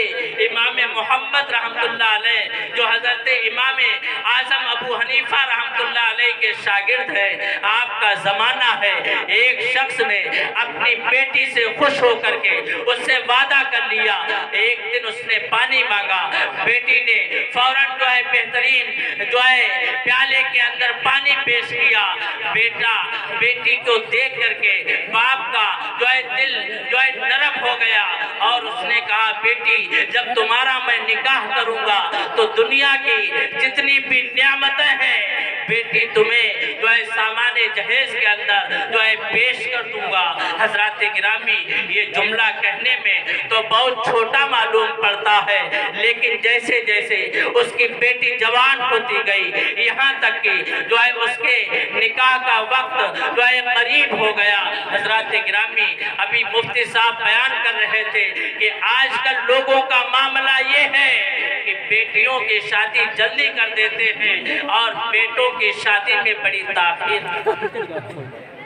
امام محمد رحمۃ اللہ علیہ، جو حضرت امام اعظم ابو حنیفہ رحمۃ اللہ علیہ کے شاگرد ہیں، آپ کا زمانہ ہے، ایک شخص نے اپنی بیٹی سے خوش ہو کر کے اس سے وعدہ کر لیا۔ ایک دن اس نے پانی مانگا، بیٹی نے فوراً جو ہے بہترین جو ہے پیالے کے اندر پانی پیش کیا۔ بیٹا بیٹی کو دیکھ کر کے باپ کا جو ہے دل جو ہے نرم ہو گیا، اور اس نے کہا، بیٹی جب تمہارا میں نکاح کروں گا تو دنیا کی جتنی بھی نعمتیں ہیں بیٹی تمہیں جو ہے سامان جہیز کے اندر جو ہے پیش کر دوں گا۔ حضرات گرامی، یہ جملہ کہنے میں تو بہت چھوٹا معلوم پڑتا ہے، لیکن جیسے جیسے اس کی بیٹی جوان ہوتی گئی، یہاں تک کہ جو ہے اس کے نکاح کا وقت جو ہے قریب ہو گیا۔ حضرات گرامی، ابھی مفتی صاحب بیان کر رہے تھے کہ آج کل لوگوں کا معاملہ یہ ہے کہ بیٹیوں کی شادی جلدی کر دیتے ہیں اور بیٹوں کی شادی میں بڑی تاخیر۔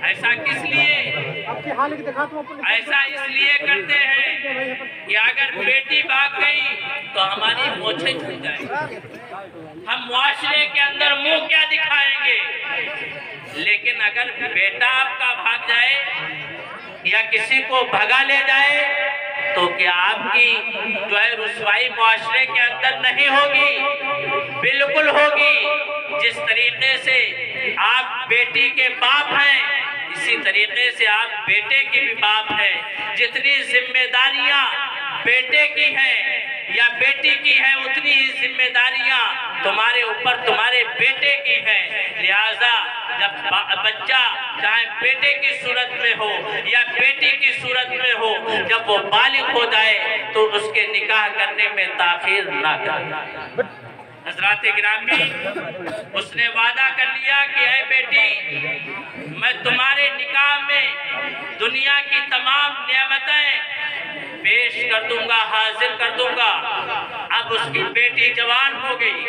ایسا کس لیے؟ ایسا اس لیے کرتے ہیں کہ اگر بیٹی بھاگ گئی تو ہماری موچھیں چھوٹ جائیں، ہم معاشرے کے اندر منہ کیا دکھائیں گے؟ لیکن اگر بیٹا آپ کا بھاگ جائے یا کسی کو بھگا لے جائے تو کیا آپ کی جو ہے رسوائی معاشرے کے اندر نہیں ہوگی؟ بالکل ہوگی۔ جس طریقے سے آپ بیٹی کے باپ ہیں، اسی طریقے سے آپ بیٹے کی بھی باپ ہیں۔ جتنی ذمہ داریاں بیٹے کی ہیں یا بیٹی کی ہیں، اتنی ہی ذمہ داریاں تمہارے اوپر تمہارے بیٹے کی ہیں۔ لہٰذا جب بچہ چاہے بیٹے کی صورت میں ہو یا بیٹی کی صورت میں ہو، جب وہ بالغ ہو جائے تو اس کے نکاح کرنے میں تاخیر نہ کرے۔ حضرات گرامی، اس نے وعدہ کر لیا کہ اے بیٹی، میں تمہارے نکاح میں دنیا کی تمام نعمتیں پیش کر دوں گا، حاضر کر دوں گا۔ اب اس کی بیٹی جوان ہو گئی،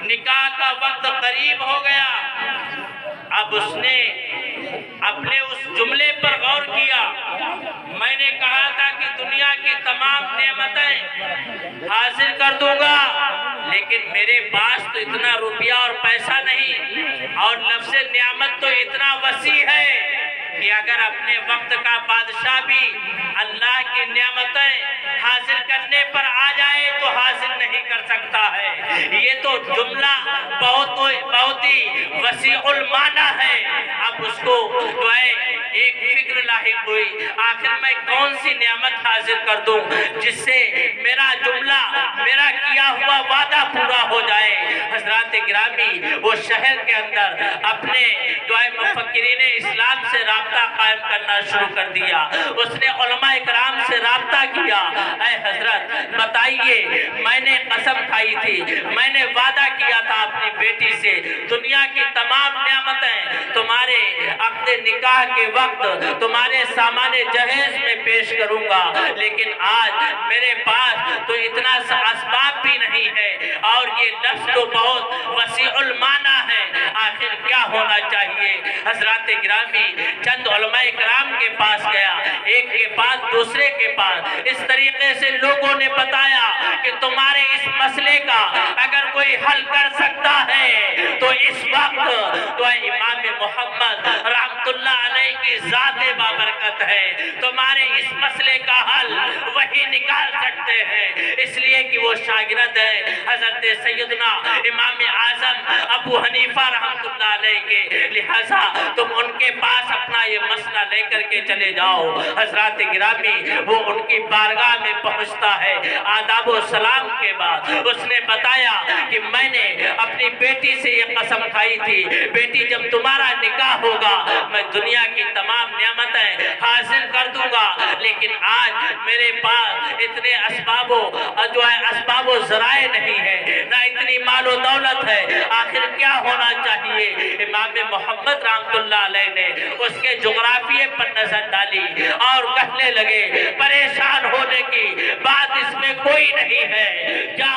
نکاح کا وقت قریب ہو گیا۔ اب اس نے اپنے اس جملے پر غور کیا، میں نے کہا تھا کہ دنیا کی تمام نعمتیں حاصل کر دوں گا، لیکن میرے پاس تو اتنا روپیہ اور پیسہ نہیں، اور لفظ نعمت تو اتنا وسیع ہے کہ اگر اپنے وقت کا بادشاہ بھی اللہ کی نعمتیں حاصل کرنے پر آ جائے تو حاصل نہیں کر سکتا ہے۔ یہ تو جملہ بہت ہی وسیع المعنی ہے۔ اب اس کو جو ہے ایک فکر لاحق ہوئی، آخر میں کون سی نعمت حاصل کر دوں جس سے میرا جملہ، میرا کیا ہوا وعدہ پورا حضرات گرامی وہ شہر کے اندر اپنے جو ہے مفکرین اسلام سے رابطہ قائم کرنا شروع کر دیا، اس نے علماء کرام سے رابطہ کیا۔ اے حضرت بتائیے، میں نے قسم کھائی تھی، میں نے وعدہ کیا تھا اپنی بیٹی سے، دنیا کی تمام نعمتیں تمہارے اپنے نکاح کے وقت تمہارے سامان جہیز میں پیش کروں گا، لیکن آج میرے پاس تو اتنا اسباب بھی نہیں ہے، اور یہ لفظ تو بہت وسیع المعنی ہے، آخر کیا ہونا چاہیے؟ حضرات گرامی چند علماء کرام کے پاس گیا، ایک کے پاس دوسرے کے پاس، اس طریقے سے لوگوں نے بتایا کہ تمہارے اس مسئلے کا اگر کوئی حل کر سکتا ہے تو اس وقت تو امام محمد رحمت اللہ علیہ کی ذات بابرکت ہے، تمہارے اس مسئلے کا حل وہی نکال سکتے ہیں، اس لیے کہ وہ شاگرد ہے حضرت سیدنا امام اعظم ابو حنیفہ رحمت اللہ علیہ کے، لہذا تم ان کے پاس اپنا یہ مسئلہ لے کر کے چلے جاؤ۔ حضرات گرامی وہ ان کی بارگاہ میں پہنچتا ہے، آداب و سلام کے بعد اس نے بتایا کہ میں نے اپنی بیٹی سے یہ قسم کھائی تھی، بیٹی جب تمہارا نکاح ہوگا میں دنیا کی تمام نعمتیں حاصل کر دوں گا، لیکن آج میرے پاس اتنے اسباب و ذرائع نہیں ہے، نہ اتنی مال و دولت ہے، آخر کیا ہونا چاہیے؟ امام محمد رحمت اللہ علیہ نے اس کے جغرافیے پر نظر ڈالی اور کہنے لگے پریشان ہونے کی بات اس میں کوئی نہیں ہے، جا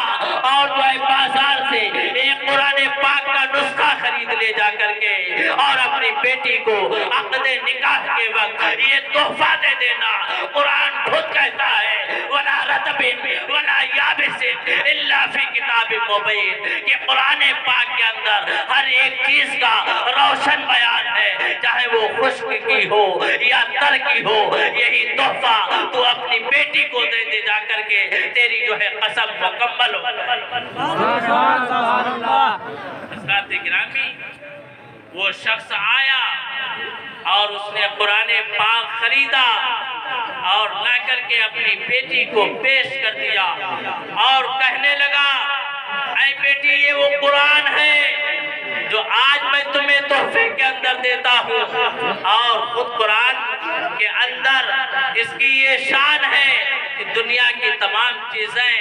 اور بازار سے ایک قرآن پاک کا نسخہ خرید لے جا کر کے اور اپنی بیٹی کو عقد نکاح کے وقت یہ تحفہ دے دینا۔ قرآن خود کہتا ہے وَلَا رَتَبٍ وَلَا يَابِسٍ إِلَّا فِي كِتَابٍ مُبِينٍ، کہ قرآن پاک کے اندر ہر ایک چیز کا روشن بیان ہے، چاہے وہ خشک کی ہو یا تر کی ہو، یہی تحفہ تو اپنی بیٹی کو دے دے جا کر کے، تیری جو ہے قسم مکمل ہو۔ حضرات گرامی وہ شخص آیا اور اس نے قرآن پاک خریدا اور لا کر کے اپنی بیٹی کو پیش کر دیا اور کہنے لگا اے بیٹی یہ وہ قرآن ہے جو آج میں تمہیں تحفے کے اندر دیتا ہوں، اور خود قرآن کے اندر اس کی یہ شان ہے کہ دنیا کی تمام چیزیں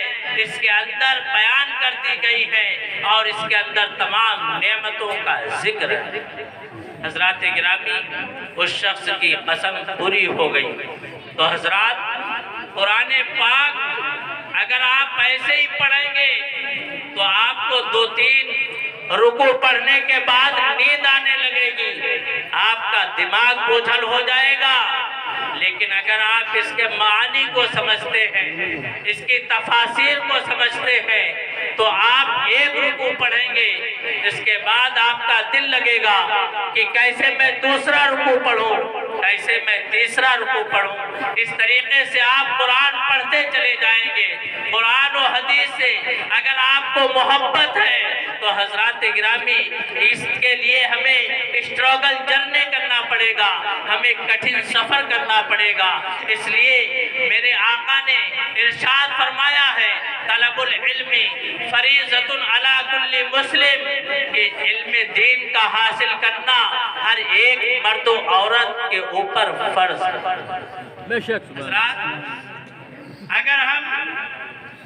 اس کے اندر بیان کر دی گئی ہیں اور اس کے اندر تمام نعمتوں کا ذکر ہے۔ حضرات گرامی اس شخص کی قسم پوری ہو گئی۔ تو حضرات قرآن پاک اگر آپ ایسے ہی پڑھیں گے تو آپ کو 2-3 رکوع پڑھنے کے بعد نیند آنے لگے گی، آپ کا دماغ بوجھل ہو جائے گا، لیکن اگر آپ اس کے معانی کو سمجھتے ہیں، اس کی تفاسیر کو سمجھتے ہیں، تو آپ 1 رکوع پڑھیں گے، اس کے بعد آپ کا دل لگے گا کہ کیسے میں دوسرا رکوع پڑھوں، کیسے میں تیسرا رکوع پڑھوں۔ اس طریقے سے آپ قرآن پڑھتے چلے جائیں گے۔ قرآن و حدیث سے اگر آپ کو محبت ہے تو حضرات گرامی اس کے لیے ہمیں اسٹرگل جرنی کرنا پڑے گا، ہمیں کٹھن سفر کرنا پڑے گا۔ اس لیے میرے آقا نے ارشاد فرمایا ہے طلب العلم فریضۃ علی کل مسلم، کہ علم دین کا حاصل کرنا ہر ایک مرد و عورت کے اوپر فرض ہے۔ بے شک حضرات اگر ہم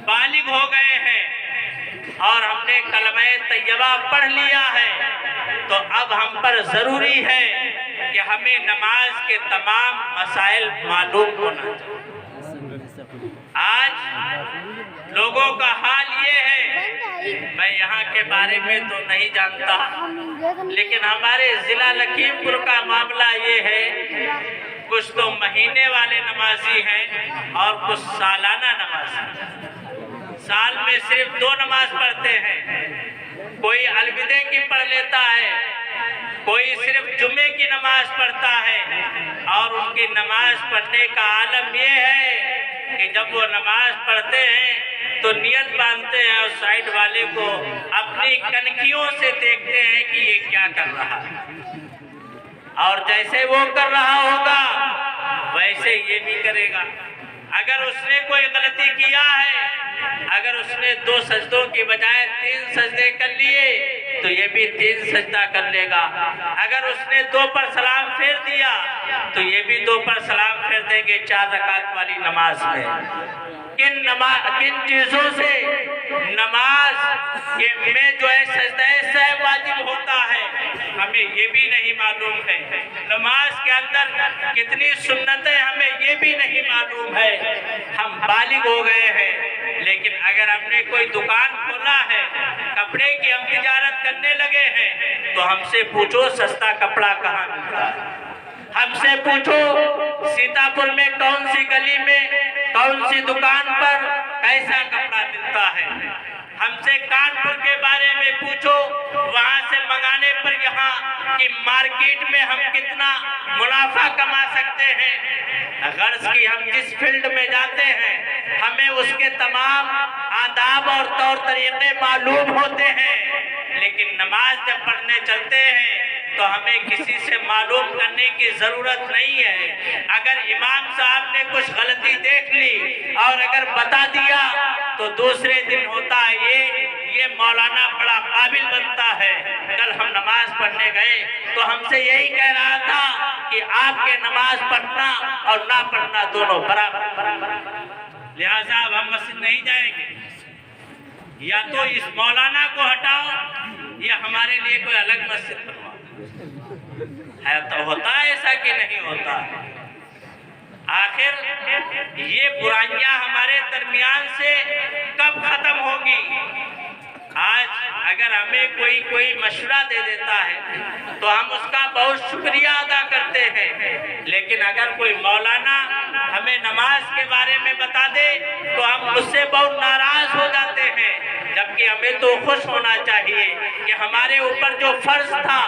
بالغ ہو گئے ہیں اور ہم نے کلمہ طیبہ پڑھ لیا ہے تو اب ہم پر ضروری ہے کہ ہمیں نماز کے تمام مسائل معلوم ہونا چاہیے۔ آج لوگوں کا حال یہ ہے، میں یہاں کے بارے میں تو نہیں جانتا، لیکن ہمارے ضلع لکھیم پور کا معاملہ یہ ہے کچھ تو مہینے والے نمازی ہیں اور کچھ سالانہ نمازی، سال میں صرف 2 نماز پڑھتے ہیں، کوئی الوداع کی پڑھ لیتا ہے، کوئی صرف جمعے کی نماز پڑھتا ہے، اور ان کی نماز پڑھنے کا عالم یہ ہے کہ جب وہ نماز پڑھتے ہیں تو نیت باندھتے ہیں اور سائیڈ والے کو اپنی کنکھیوں سے دیکھتے ہیں کہ یہ کیا کر رہا ہے، اور جیسے وہ کر رہا ہوگا ویسے یہ بھی کرے گا۔ اگر اس نے کوئی غلطی کیا ہے اگر اس نے 2 سجدوں کی بجائے 3 سجدے کر لیے تو یہ بھی 3 سجدہ کر لے گا. اگر اس نے 2 پر سلام پھیر دیا تو یہ بھی 2 پر سلام پھیر دیں گے 4 رکعت والی نماز میں. کن چیزوں سے نماز میں جو ہے سجدہ سہو واجب ہوتا ہے ہمیں یہ بھی نہیں معلوم ہے. نماز کے اندر کتنی سنتیں ہمیں یہ بھی نہیں معلوم ہے. ہم بالغ ہو گئے ہیں لیکن اگر ہم نے کوئی دکان کھولا ہے, کپڑے کی ہم تجارت کرنے لگے ہیں, تو ہم سے پوچھو سستا کپڑا کہاں ملتا ہے. ہم سے پوچھو سیتا پور میں کون سی گلی میں کون سی دکان پر کیسا کپڑا ملتا ہے. ہم سے کانپور کے بارے میں پوچھو, وہاں سے منگانے پر یہاں کی مارکیٹ میں ہم کتنا منافع کما سکتے ہیں. غرض کی ہم جس فیلڈ میں جاتے ہیں ہمیں اس کے تمام آداب اور طور طریقے معلوم ہوتے ہیں, لیکن نماز جب پڑھنے چلتے ہیں تو ہمیں کسی سے معلوم کرنے کی ضرورت نہیں ہے. اگر امام صاحب نے کچھ غلطی دیکھ لی اور اگر بتا دیا تو دوسرے دن ہوتا ہے یہ مولانا بڑا قابل بنتا ہے. کل ہم نماز پڑھنے گئے تو ہم سے یہی کہہ رہا تھا کہ آپ کے نماز پڑھنا اور نہ پڑھنا دونوں برابر, لہٰذا اب ہم مسجد نہیں جائیں گے. یا تو اس مولانا کو ہٹاؤ یا ہمارے لیے کوئی الگ مسجد بنواؤ. ہے تو ہوتا ہے ایسا کہ نہیں ہوتا. آخر یہ برائیاں ہمارے درمیان سے کب ختم ہوگی؟ آج اگر ہمیں کوئی مشورہ دے دیتا ہے تو ہم اس کا بہت شکریہ ادا کرتے ہیں, لیکن اگر کوئی مولانا ہمیں نماز کے بارے میں بتا دے تو ہم اس سے بہت ناراض ہو جاتے ہیں. جبکہ ہمیں تو خوش ہونا چاہیے کہ ہمارے اوپر جو فرض تھا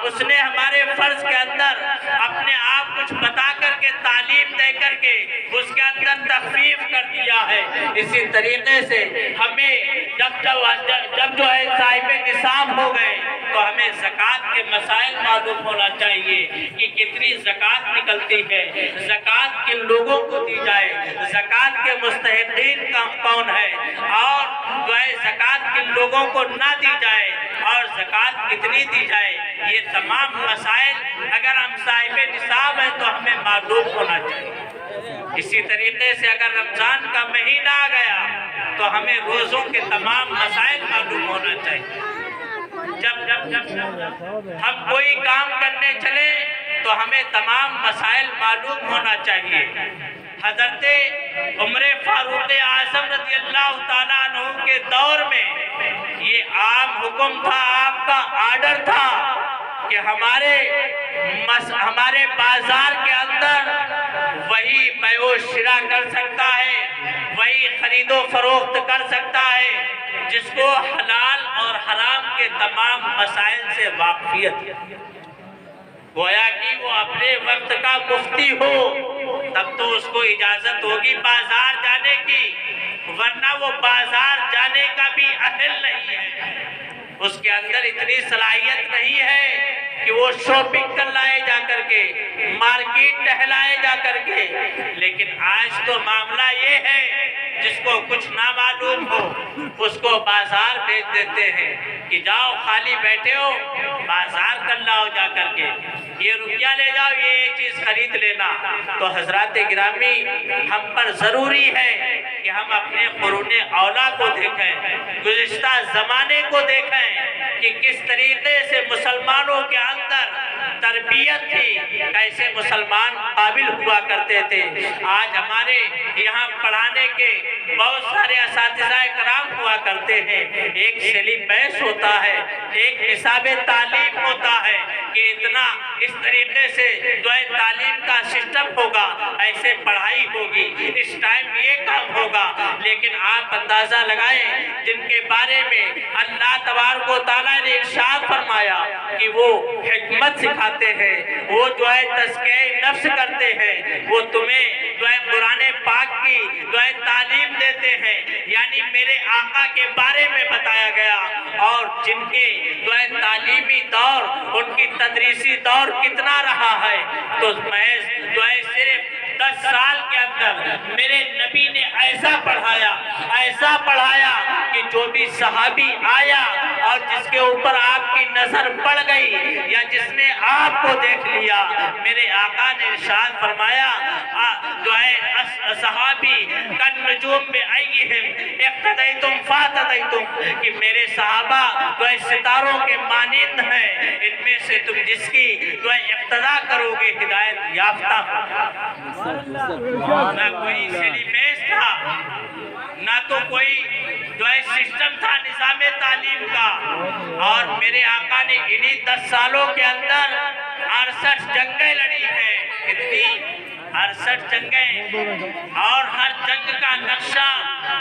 اس نے ہمارے فرض کے اندر اپنے آپ کچھ بتا کر کے تعلیم دے کر کے اس کے اندر تخفیف کر دیا ہے. اسی طریقے سے ہمیں جب جو ہے صاحب نصاب ہو گئے تو ہمیں زکوٰۃ کے مسائل معلوم ہونا چاہیے کہ کتنی زکوٰۃ نکلتی ہے, زکوٰۃ کن لوگوں کو دی جائے, زکوٰۃ کے مستحقین کون ہے, اور جو ہے زکوٰۃ کن لوگوں کو نہ دی جائے اور زکوٰۃ کتنی دی جائے. یہ تمام مسائل اگر ہم صاحب نصاب ہیں تو ہمیں معلوم ہونا چاہیے. اسی طریقے سے اگر رمضان کا مہینہ آ گیا تو ہمیں روزوں کے تمام مسائل معلوم ہونا چاہیے. جب ہم کوئی کام کرنے چلے تو ہمیں تمام مسائل معلوم ہونا چاہیے. حضرت عمر فاروق اعظم رضی اللہ تعالیٰ عنہ کے دور میں یہ عام حکم تھا, آپ کا آرڈر تھا کہ ہمارے بازار کے اندر وہی بیع و شراء کر سکتا ہے, وہی خرید و فروخت کر سکتا ہے جس کو حلال اور حرام کے تمام مسائل سے واقفیت. گویا کہ وہ اپنے وقت کا مفتی ہو تب تو اس کو اجازت ہوگی بازار جانے کی, ورنہ وہ بازار جانے کا بھی اہل نہیں ہے. اس کے اندر اتنی صلاحیت نہیں ہے کہ وہ شاپنگ کر لائے جا کر کے, مارکیٹ ٹہلائے جا کر کے. لیکن آج تو معاملہ یہ ہے جس کو کچھ نہ معلوم ہو اس کو بازار بھیج دیتے ہیں کہ جاؤ خالی بیٹھے ہو بازار کر لاؤ جا کر کے, یہ روپیہ لے جاؤ یہ چیز خرید لینا. تو حضرات گرامی, ہم پر ضروری ہے کہ ہم اپنے قرون اولیٰ کو دیکھیں, گزشتہ زمانے کو دیکھیں کہ کس طریقے سے مسلمانوں کے اندر تربیت تھی, کیسے مسلمان قابل ہوا کرتے تھے. آج ہمارے یہاں پڑھانے کے بہت سارے اساتذہ کرام ہوا کرتے ہیں, ایک سلیبس ہوتا ہے, ایک نصاب تعلیم ہوتا ہے کہ اتنا اس طریقے سے جو ہے تعلیم کا سسٹم ہوگا, ایسے پڑھائی ہوگی, اس ٹائم یہ کام ہوگا. لیکن آپ اندازہ لگائیں جن کے بارے میں اللہ تبارک و تعالیٰ نے ارشاد فرمایا کہ وہ حکمت سکھاتے ہیں, وہ جو ہے تزکیہ نفس کرتے ہیں, وہ تمہیں جو ہے قرآن پاک کی جو ہے تعلیم دیتے ہیں, یعنی میرے آقا کے بارے میں بتایا گیا. اور جن کے جو ہے تعلیمی دور, ان کی تدریسی دور کتنا رہا ہے, تو محض جو ہے صرف 10 سال کے اندر میرے نبی نے ایسا پڑھایا کہ جو بھی صحابی آیا اور جس کے اوپر آپ کی نظر پڑ گئی یا جس نے آپ کو دیکھ لیا، میرے آقا نے ارشاد فرمایا جو ہے صحابی کن نجوم میں ایہم اقتدیتم فاتدیتم، کہ میرے صحابہ جو ہے ستاروں کے مانند ہیں، ان میں سے تم جس کی جو ہے اقتدا کرو گے ہدایت یافتہ ہو۔ نہ کوئی سلیبس تھا، نہ تو کوئی جو ہے سسٹم تھا نظام تعلیم کا، اور میرے آقا نے انہی 10 سالوں کے اندر 68 جنگیں لڑی ہیں۔ کتنی؟ 68 جنگیں، اور ہر جنگ کا نقشہ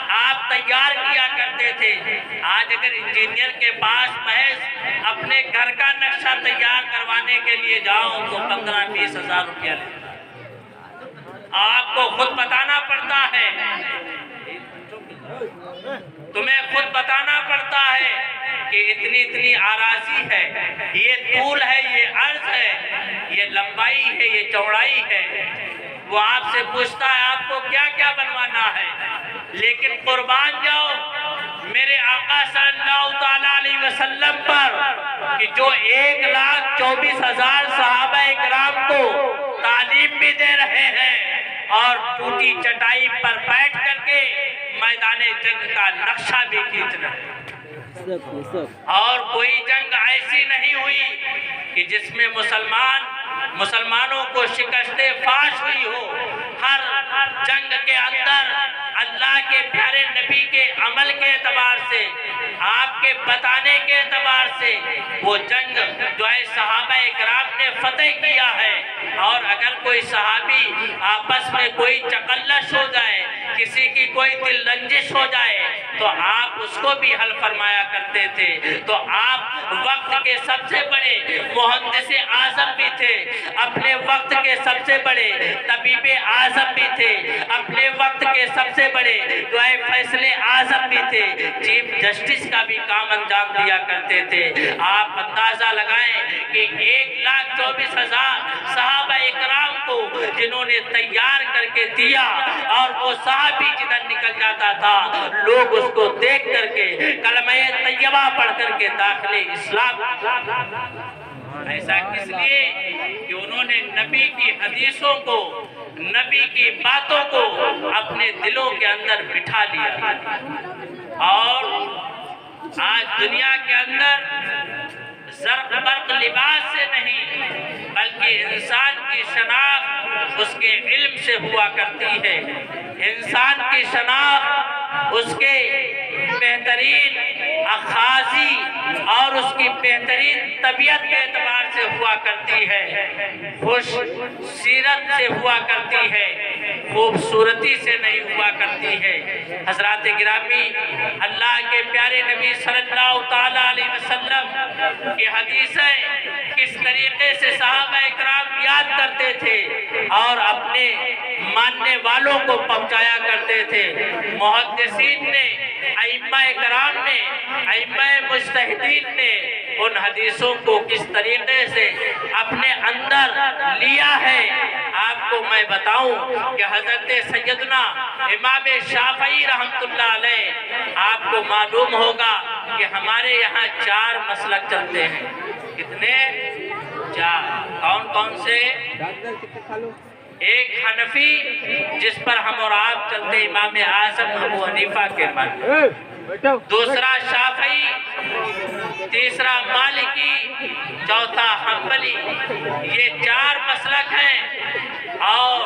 آپ تیار کیا کرتے تھے۔ آج اگر انجینئر کے پاس محض اپنے گھر کا نقشہ تیار کروانے کے لیے جاؤ تو 15-20 ہزار روپیہ لے، آپ کو خود بتانا پڑتا ہے، تمہیں خود بتانا پڑتا ہے کہ اتنی آراضی ہے، یہ طول ہے، یہ عرض ہے، یہ لمبائی ہے، یہ چوڑائی ہے۔ وہ آپ سے پوچھتا ہے آپ کو کیا کیا بنوانا ہے، لیکن قربان جاؤ میرے آقا صلی اللہ تعالیٰ علیہ وسلم پر کہ جو 1,24,000 صحابہ اکرام کو تعلیم بھی دے رہے ہیں اور ٹوٹی چٹائی پر بیٹھ کر کے میدان جنگ کا نقشہ بھی کھینچ رہے ہیں۔ اور کوئی جنگ ایسی نہیں ہوئی کہ جس میں مسلمانوں کو شکست فاش ہوئی ہو۔ ہر جنگ کے اندر اللہ کے پیارے نبی کے عمل کے اعتبار سے، آپ کے بتانے کے اعتبار سے وہ جنگ جو ہے صحابہ اکرام نے فتح کیا ہے۔ اور اگر کوئی صحابی آپس میں کوئی چکلش ہو جائے، کسی کی کوئی دل رنجش ہو جائے تو آپ اس کو بھی حل فرمایا کرتے تھے۔ تو آپ وقت کے سب سے بڑے محدث اعظم بھی تھے، اپنے وقت کے سب سے بڑے طبیب اعظم بھی تھے، اپنے وقت کے سب سے بڑے جو ہے فیصلے اعظم بھی تھے، چیف جسٹس کا بھی کام انجام دیا کرتے تھے۔ آپ اندازہ لگائیں کہ 1,24,000 صحابہ اکرام کو جنہوں نے تیار کر کے دیا، اور وہ صحابی جدھر نکل جاتا تھا لوگ اس کو دیکھ کر کے کلمہ طیبہ پڑھ کر کے داخل اسلام۔ ایسا کس لیے کہ انہوں نے نبی کی حدیثوں کو، نبی کی باتوں کو اپنے دلوں کے اندر بٹھا لیا۔ اور آج دنیا کے اندر زرق برق لباس سے نہیں بلکہ انسان کی شناخت اس کے علم سے ہوا کرتی ہے، انسان کی شناخت اس کے بہترین اخاذی اور اس کی بہترین طبیعت کے اعتبار سے ہوا کرتی ہے، خوش سیرت سے ہوا کرتی ہے، خوبصورتی سے نہیں ہوا کرتی ہے۔ حضرات گرامی، اللہ کے پیارے نبی صلی اللہ تعالیٰ علیہ وسلم کی حدیثیں کس طریقے سے صحابہ اکرام یاد کرتے تھے اور اپنے ماننے والوں کو پہنچایا کرتے تھے۔ محدثین نے، ائمہ کرام نے، ائمہ مجتہدین نے ان حدیثوں کو کس طریقے سے اپنے اندر لیا ہے، آپ کو میں بتاؤں کہ حضرت سیدنا امام شافعی رحمۃ اللہ علیہ، آپ کو معلوم ہوگا کہ ہمارے یہاں 4 مسلک چلتے ہیں۔ کتنے؟ 4۔ کون کون سے؟ ایک حنفی جس پر ہم اور آپ چلتے امام اعظم ابو حنیفہ کے مانتے، دوسرا شافعی، تیسرا مالکی، چوتھا حنبلی۔ یہ 4 مسلک ہیں، اور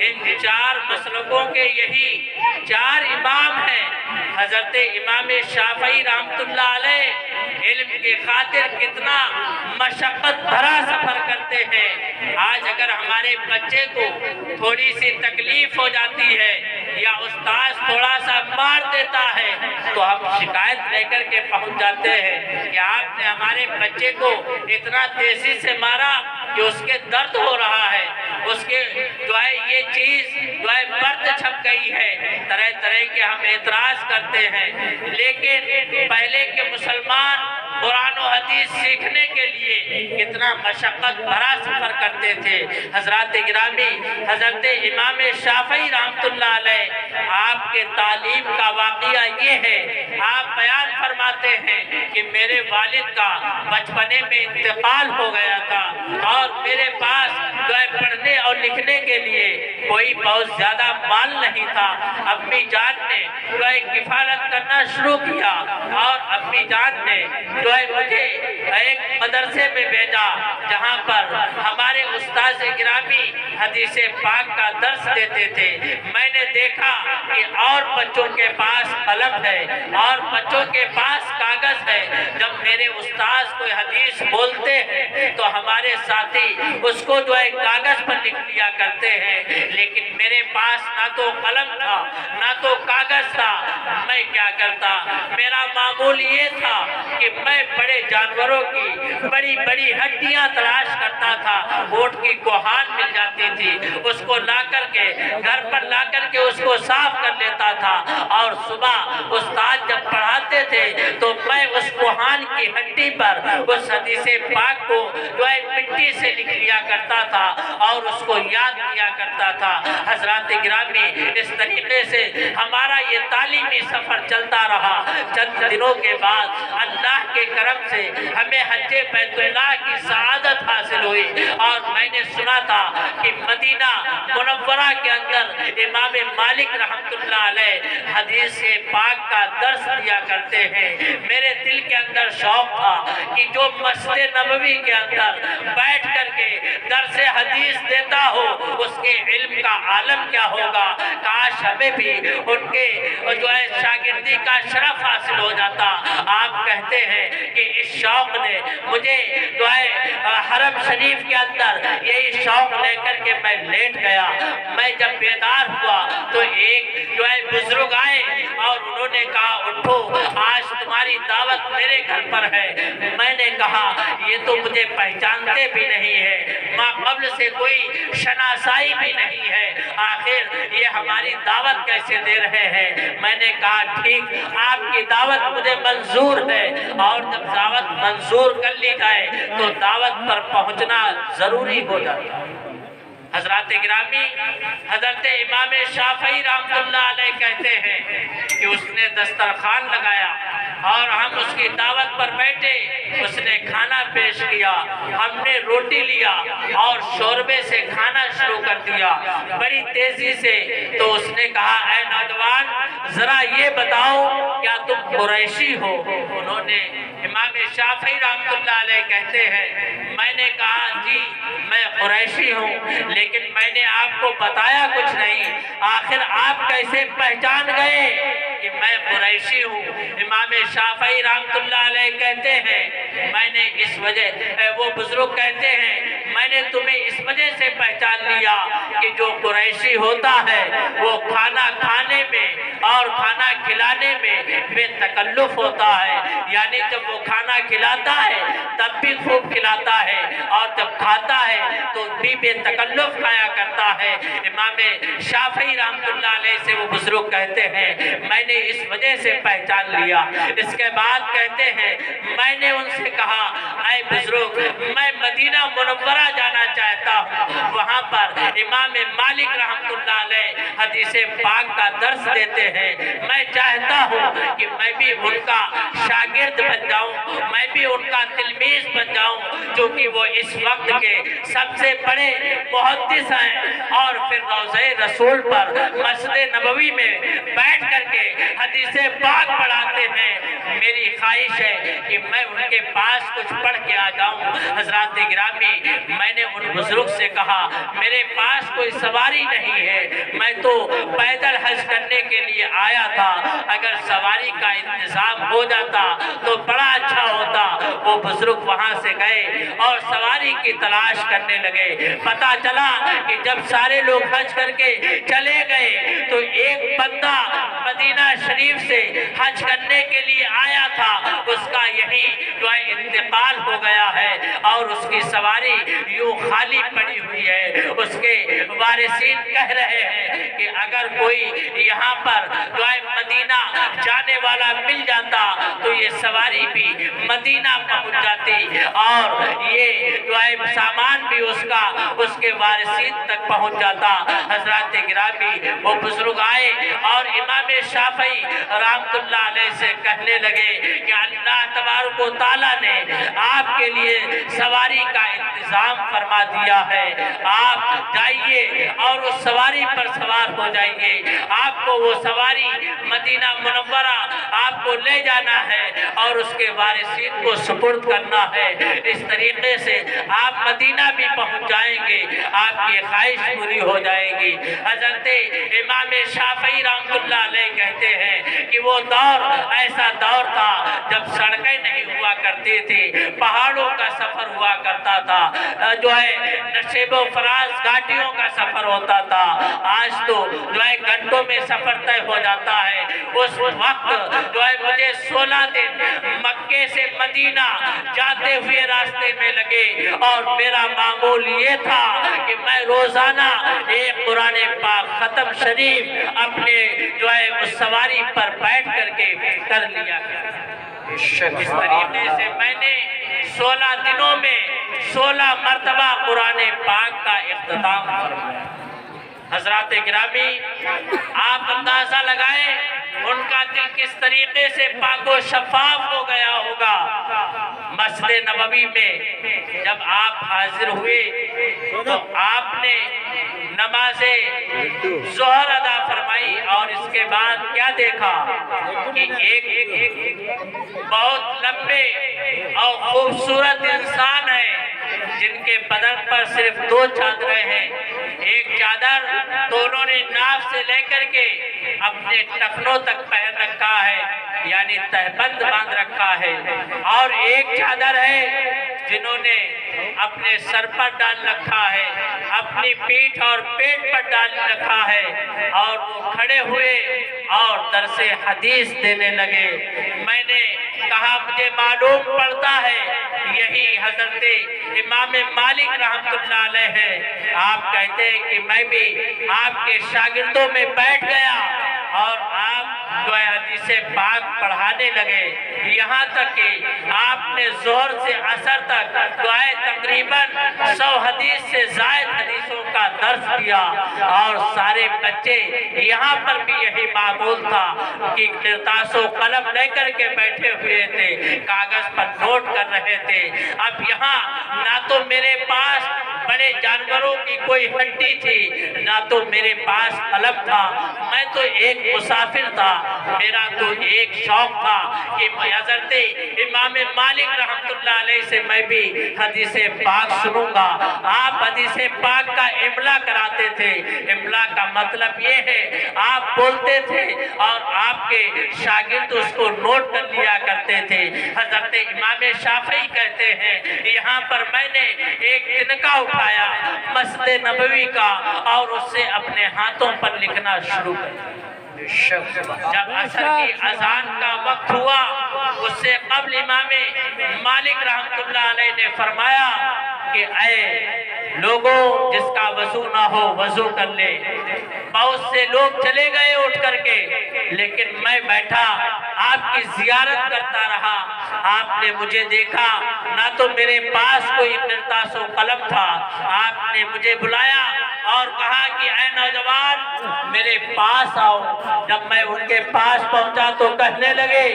ان 4 مسلکوں کے یہی 4 امام ہیں۔ حضرت امام شافعی رحمۃ اللہ علیہ علم کی خاطر کتنا مشقت بھرا سفر کرتے ہیں۔ آج اگر ہمارے بچے کو تھوڑی سی تکلیف ہو جاتی ہے یا استاذ تھوڑا سا مار دیتا ہے تو ہم شکایت لے کر کے پہنچ جاتے ہیں کہ آپ نے ہمارے بچے کو اتنا تیزی سے مارا کہ اس کے درد ہو رہا ہے، اس کے جو ہے یہ چیز جو ہے برد چھپ گئی ہے، طرح طرح کے ہم اعتراض کرتے ہیں۔ لیکن پہلے کے مسلمان قرآن و حدیث حدیث سیکھنے کے لیے کتنا مشقت بھرا سفر کرتے تھے۔ حضرات گرامی، حضرت امام شافعی رحمۃ اللہ علیہ آپ کے تعلیم کا واقعہ یہ ہے، آپ بیان فرماتے ہیں کہ میرے والد کا بچپنے میں انتقال ہو گیا تھا اور میرے پاس جو ہے پڑھنے اور لکھنے کے لیے کوئی بہت زیادہ مال نہیں تھا۔ امی جان نے جو ہے کفالت کرنا شروع کیا اور امی جان نے جو ہے مجھے ایک مدرسے میں بھیجا جہاں پر ہمارے استاد گرامی حدیث پاک کا درس دیتے تھے۔ میں نے دیکھا کہ اور بچوں کے پاس قلم ہے اور بچوں کے پاس کاغذ ہے، جب میرے استاد کوئی حدیث بولتے ہیں تو ہمارے ساتھی اس کو جو ہے کاغذ پر لکھ لیا کرتے ہیں، لیکن میرے پاس نہ تو قلم تھا نہ تو کاغذ تھا۔ میں کیا کرتا، میرا معمول یہ تھا کہ میں بڑے جانوروں کی بڑی بڑی ہڈیاں تلاش کرتا تھا، اونٹ کی کوہان مل جاتی تھی، اس کو لا کر کے گھر پر لا کر کے اس کو صاف کر لیتا تھا اور صبح استاد جب پڑھاتے تھے تو میں اس کوہان کی ہڈی پر اس حدیث پاک کو جو ہے مٹی سے لکھ لیا کرتا تھا اور اس کو یاد کیا کرتا تھا۔ حضرات گرامی، اس طریقے سے ہمارا یہ تعلیمی سفر چلتا رہا۔ چند دنوں کے بعد اللہ کے کرم سے ہمیں حج بیت اللہ کی سعادت حاصل ہوئی اور میں نے سنا تھا کہ مدینہ منورہ کے اندر امام مالک رحمۃ اللہ علیہ حدیث پاک کا درس دیا کرتے ہیں۔ میرے دل کے اندر شوق تھا کہ جو مسجد نبوی کے اندر بیٹھ کر کے درس حدیث دیتا ہو اس کے علم کا عالم کیا ہوگا، کاش ہمیں بھی ان کے جو ہے شاگردی کا شرف حاصل ہو جاتا۔ آپ کہتے ہیں کہ اس شوق نے مجھے جو ہے حرم شریف کے اندر یہی شوق لے کر کے میں لیٹ گیا۔ میں جب بیدار ہوا تو ایک جو ہے بزرگ آئے اور انہوں نے کہا اٹھو، آج تمہاری دعوت میرے گھر پر ہے۔ میں نے کہا یہ تو مجھے پہچانتے بھی نہیں ہے، ماں قبل سے کوئی شناسائی بھی نہیں ہے، آخر یہ ہماری دعوت کیسے دے رہے ہیں؟ میں نے کہا ٹھیک، آپ کی دعوت مجھے منظور ہے اور جب دعوت منظور کر لی جائے تو دعوت پر پہنچنا ضروری ہو جاتا ہے۔ حضرات گرامی، حضرت امام شافعی رحمۃ اللہ علیہ کہتے ہیں کہ اس نے دسترخوان لگایا اور ہم اس کی دعوت پر بیٹھے، اس نے کھانا پیش کیا، ہم نے روٹی لیا اور شوربے سے کھانا شروع کر دیا بڑی تیزی سے۔ تو اس نے کہا اے نوجوان، ذرا یہ بتاؤ کیا تم قریشی ہو؟ انہوں نے امام شافعی رحمۃ اللہ علیہ کہتے ہیں میں نے کہا جی میں قریشی ہوں، لیکن میں نے آپ کو بتایا کچھ نہیں، آخر آپ کیسے پہچان گئے کہ میں قریشی ہوں؟ امام شافعی رحمۃ اللہ علیہ کہتے ہیں میں نے اس وجہ، وہ بزرگ کہتے ہیں میں نے تمہیں اس وجہ سے پہچان لیا کہ جو قریشی ہوتا ہے وہ کھانا کھانے میں اور کھانا کھلانے میں بے تکلف ہوتا ہے، یعنی جب وہ کھانا کھلاتا ہے تب بھی خوب کھلاتا ہے اور جب کھاتا ہے تو بھی بے تکلف کھایا کرتا ہے۔ امام شافعی رحمۃ اللہ علیہ سے وہ بزرگ کہتے ہیں میں نے اس وجہ سے پہچان لیا۔ اس کے بعد کہتے ہیں میں نے ان سے کہا اے بزرگ، میں مدینہ منورہ جانا چاہتا ہوں، وہاں پر امام مالک رحمۃ اللہ علیہ حدیث پاک کا درس دیتے ہیں، میں چاہتا ہوں کہ میں بھی ان کا شاگرد بن جاؤں، میں بھی ان کا تلمیذ بن جاؤں، کیونکہ وہ اس وقت کے سب سے بڑے محدث ہیں اور پھر روضہ رسول پر مسجد نبوی میں بیٹھ کر کے حدیث پاک پڑھاتے ہیں۔ میری خواہش ہے کہ میں ان کے پاس کچھ پڑھ کے آ جاؤں۔ حضرات گرامی، میں نے ان بزرگ سے کہا میرے پاس کوئی سواری نہیں ہے، میں تو پیدل حج کرنے کے لیے آیا تھا، اگر سواری کا انتظام ہو جاتا تو بڑا اچھا ہوتا۔ وہ بزرگ وہاں سے گئے اور سواری کی تلاش کرنے لگے۔ پتا چلا کہ جب سارے لوگ حج کر کے چلے گئے تو ایک بندہ مدینہ شریف سے حج کرنے کے لیے آیا تھا، اس کا یہی کہیں جو ہے انتقال ہو گیا ہے اور اس کی سواری یوں خالی پڑی ہوئی ہے۔ اس کے وارثین کہہ رہے ہیں کہ اگر کوئی یہاں پر جو ہے مدینہ جانے والا مل جاتا تو یہ سواری بھی مدینہ پہنچ جاتی اور یہ جو ہے سامان بھی اس کے وارثین تک پہنچ جاتا۔ حضرات گرامی وہ بزرگ آئے اور امام شافعی رحمۃ اللہ علیہ سے کہنے لگے کہ اللہ تبارک و تعالیٰ نے آپ کے لیے سواری کا انتظام فرما دیا ہے، آپ جائیے اور اس سواری پر سوار ہو جائیے، آپ کو وہ سواری مدینہ منورہ آپ کو لے جانا ہے اور اس کے وارثین کو سپرد کرنا ہے۔ اس طریقے سے آپ مدینہ بھی پہنچ جائیں گے، آپ کی خواہش پوری ہو جائے گی۔ حضرت امام شافعی رحمۃ اللہ علیہ کہتے ہیں کہ وہ دور ایسا دور تھا جب سڑکیں نہیں ہوا کرتی تھی، پہاڑوں کا سفر ہوا کرتا تھا، جو ہے نشیب و فراز گاڑیوں کا سفر ہوتا تھا۔ آج تو جو ہے گھنٹوں میں سفر طے ہو جاتا ہے۔ اس وقت جو ہے مجھے 16 دن مکے سے مدینہ جاتے ہوئے راستے میں لگے اور میرا معمول یہ تھا کہ میں روزانہ ایک قرآن پاک ختم شریف اپنے جو ہے اس سواری پر بیٹھ کر کے کر لیا کرتا۔ اس طریقے سے میں نے 16 دنوں میں 16 مرتبہ قرآن پاک کا اختتام فرمایا۔ حضرات گرامی آپ اندازہ لگائیں ان کا دل کس طریقے سے پاک و شفاف ہو گیا ہوگا۔ مسجد نبوی میں جب آپ حاضر ہوئے تو آپ نے نماز ظہر ادا فرمائی اور اس کے بعد کیا دیکھا کہ ایک بہت لمبے اور خوبصورت انسان ہے جن کے بدن پر صرف 2 چادریں ہیں۔ ایک چادر تو انہوں نے ناف سے لے کر کے اپنے ٹخنوں تک پہن رکھا ہے، یعنی تہبند باندھ رکھا ہے، اور ایک چادر ہے جنہوں نے اپنے سر پر ڈال رکھا ہے، اپنی پیٹھ اور پیٹ پر ڈال رکھا ہے، اور وہ کھڑے ہوئے اور درس حدیث دینے لگے۔ میں نے کہا مجھے معلوم پڑتا ہے یہی حضرت امام مالک رحمۃ اللہ علیہ ہے۔ آپ کہتے ہیں کہ میں بھی آپ کے شاگردوں میں بیٹھ گیا اور آپ جو ہے حدیث پاک پڑھانے لگے، یہاں تک کہ آپ نے ظہر سے عصر تک جو ہے تقریباً 100 حدیث سے زائد حدیثوں کا درس دیا، اور سارے بچے یہاں پر بھی یہی معمول تھا کہ کرتاس و قلم لے کر کے بیٹھے ہوئے تھے، کاغذ پر نوٹ کر رہے تھے۔ اب یہاں نہ تو میرے پاس بڑے جانوروں کی کوئی ہڈی تھی، نہ تو میرے پاس قلم تھا، میں تو ایک مسافر تھا، میرا تو ایک شوق تھا کہ حضرت امام مالک رحمۃ اللہ علیہ سے میں بھی حدیث پاک سنوں گا۔ آپ حدیث پاک کا املا کراتے تھے، املا کا مطلب یہ ہے آپ بولتے تھے اور آپ کے شاگرد اس کو نوٹ کر لیا کرتے تھے۔ حضرت امام شافعی کہتے ہیں یہاں پر میں نے ایک تنکا اٹھایا مسجد نبوی کا اور اس سے اپنے ہاتھوں پر لکھنا شروع کیا۔ جب عصر کی اذان کا وقت ہوا اس سے قبل امام مالک رحمۃ اللہ علیہ نے فرمایا کہ اے لوگوں جس کا وضو نہ ہو وضو کر لے۔ بہت سے لوگ چلے گئے اٹھ کر کے، لیکن میں بیٹھا آپ کی زیارت کرتا رہا۔ آپ نے مجھے دیکھا، نہ تو میرے پاس کوئی کرتاس و قلم تھا، آپ نے مجھے بلایا اور کہا کہ اے نوجوان میرے پاس آؤ۔ جب میں ان کے پاس پہنچا تو کہنے لگے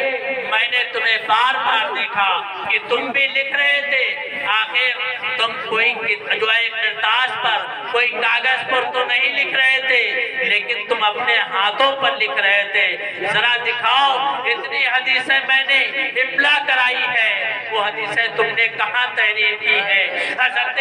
میں نے تمہیں بار بار دیکھا کہ تم بھی لکھ رہے تھے، آخر تم کوئی جو ہے کرتاس پر کوئی کاغذ پر تو نہیں لکھ رہے تھے، لیکن تم اپنے ہاتھوں پر لکھ رہے تھے، ذرا دکھاؤ اتنی حدیثیں میں نے املا کرائی ہے، وہ حدیثیں تم نے کہاں تحریر کی ہے۔ حضرت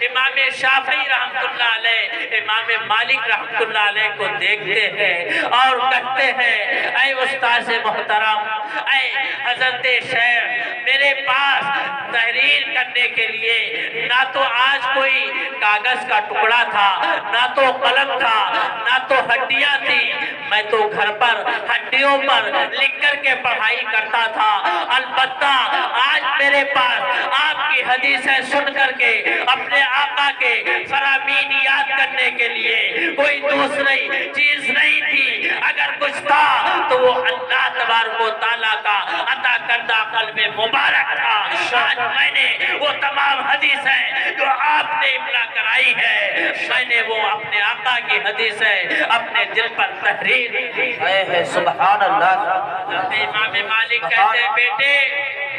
امام شافعی رحمۃ اللہ علیہ امام مالک رحمۃ اللہ علیہ کو دیکھتے ہیں اور کہتے ہیں اے استاذ محترم، اے حضرت شیخ، میرے پاس تحریر کرنے کے لیے نہ تو آج کوئی کاغذ کا ٹکڑا تھا، نہ تو قلم تھا، نہ تو ہڈیاں تھی، میں تو گھر پر ہڈیوں پر لکھ کر کر کے پڑھائی کرتا تھا، البتہ آج میرے پاس آپ کی حدیثیں سن کر کے اپنے آقا کے فرامین یاد کرنے کے لیے کوئی دوسری چیز نہیں تھی، اگر کچھ تھا تو وہ اللہ تبارک و تعالیٰ کا عطا کردہ قلب مبارک تھا۔ آج میں نے وہ تمام حدیثیں جو آپ نے املا کرائی ہے، میں نے وہ اپنے آقا کی حدیثیں اپنے دل پر تحریر کی۔ سبحان اللہ۔ امام مالک کہتے ہیں بیٹے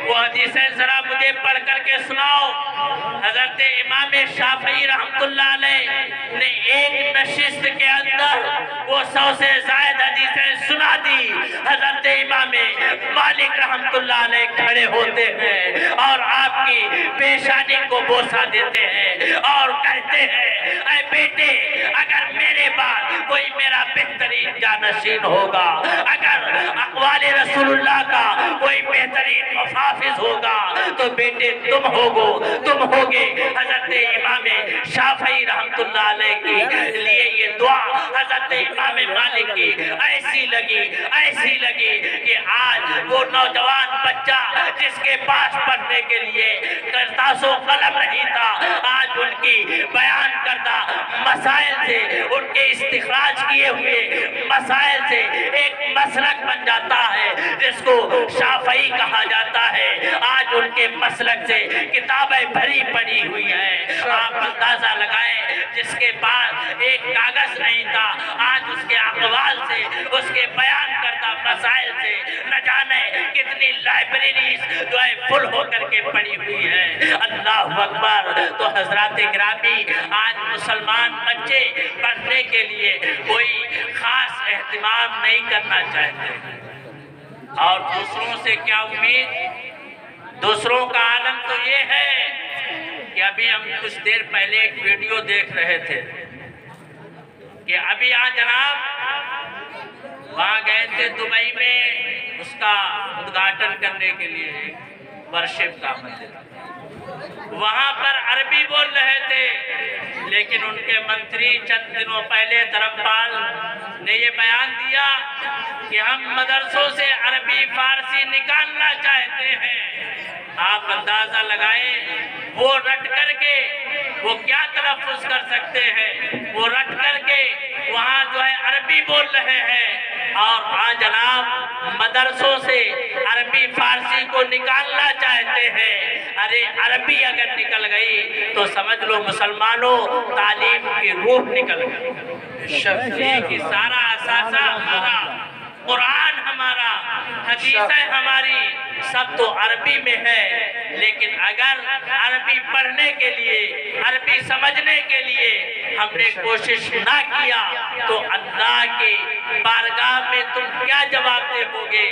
وہ حدیثیں ذرا مجھے پڑھ کر کے سناؤ۔ حضرت امام شافعی رحمت اللہ علیہ نے ایک نشست کے اندر وہ 100 سے زائد حدیثیں سنا دی۔ حضرت امام مالک رحمت اللہ علیہ کھڑے ہوتے ہیں اور آپ کی پیشانی کو بوسہ دیتے ہیں اور کہتے ہیں اے بیٹے اگر میرے بعد کوئی میرا بہترین جانشین ہوگا، اگر اقوال رسول اللہ کا کوئی بہترین محافظ ہوگا تو بیٹے تم ہوگے۔ حضرت امام شافعی رحمت اللہ علیہ کے لیے یہ دعا حضرت امام مالک کی ایسی لگی کہ آج وہ نوجوان بچہ جس کے پاس پڑھنے کے لیے کرتاس و قلم نہیں تھا، آج ان کی بیان کردہ مسائل سے، ان کے استخراج کیے ہوئے مسائل سے ایک مسلک بن جاتا ہے جس کو شافعی کہا جاتا ہے۔ آج ان کے مسلک سے کتابیں بھری پڑی ہوئی ہیں۔ آپ اندازہ لگائیں جس کے پاس ایک کاغذ نہیں تھا، آج اس کے اقوال سے، اس کے بیان کردہ مسائل سے نہ جانے کتنی لائبریریز جو ہے فل ہو کر کے پڑی ہوئی ہے۔ اللہ اکبر۔ تو حضرات گرامی آج مسلمان بچے پڑھنے کے لیے کوئی خاص اہتمام نہیں کرنا چاہتے، اور دوسروں سے کیا امید؟ دوسروں کا عالم تو یہ ہے کہ ابھی ہم کچھ دیر پہلے ایک ویڈیو دیکھ رہے تھے کہ ابھی جناب وہاں گئے تھے دبئی میں اس کا ادگھاٹن کرنے کے لیے ورشپ کا مندر، وہاں پر عربی بول رہے تھے، لیکن ان کے منتری چند دنوں پہلے دھرمپال نے یہ بیان دیا کہ ہم مدرسوں سے عربی فارسی نکالنا چاہتے ہیں۔ آپ اندازہ لگائیں وہ رٹ کر کے وہ کیا تلفظ کر سکتے ہیں، وہ رٹ کر کے وہاں جو ہے عربی بول رہے ہیں، اور آج جناب مدرسوں سے عربی فارسی کو نکالنا چاہتے ہیں۔ ارے عربی اگر نکل گئی تو سمجھ لو مسلمانوں تعلیم کی روح نکل گئی، کہ سارا اثاثہ ہمارا، قرآن ہمارا، حدیثیں ہماری سب تو عربی میں ہے، لیکن اگر عربی پڑھنے کے لیے، عربی سمجھنے کے لیے ہم نے کوشش نہ کیا تو اللہ کے بارگاہ میں تم کیا جواب دے گے؟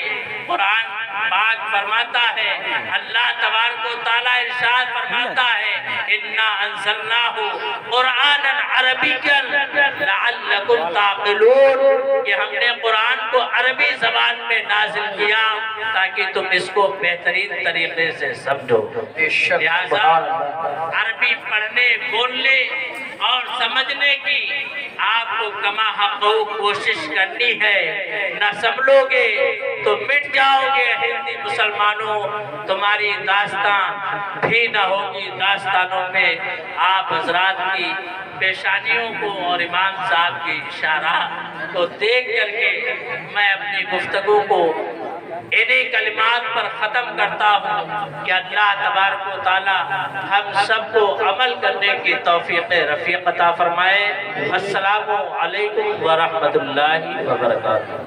قرآن پاک فرماتا ہے، اللہ تبارک و تعالیٰ ارشاد فرماتا ہے اِنَّا أَنزَلْنَاهُ قُرْآنًا عَرَبِيًّا لَعَلَّكُمْ تَعْقِلُونَ، کہ ہم نے قرآن کو عربی زبان میں نازل کیا تاکہ تم اس کو بہترین طریقے سے سمجھو۔ لہذا عربی پڑھنے، بولنے اور سمجھنے کی آپ کو کما حقوق کوشش کرنی ہے، نہ سمجھو گے تو مٹ جاؤ گے۔ ہندی مسلمانوں تمہاری داستان بھی نہ ہوگی۔ داستانوں میں آپ حضرات کی پیشانیوں کو اور امام صاحب کی اشارات کو دیکھ کر کے میں اپنی گفتگو کو انہی کلمات پر ختم کرتا ہوں کہ اللہ تبارک و تعالی ہم سب کو عمل کرنے کی توفیق رفیق عطا فرمائے۔ السلام علیکم ورحمۃ اللہ وبرکاتہ۔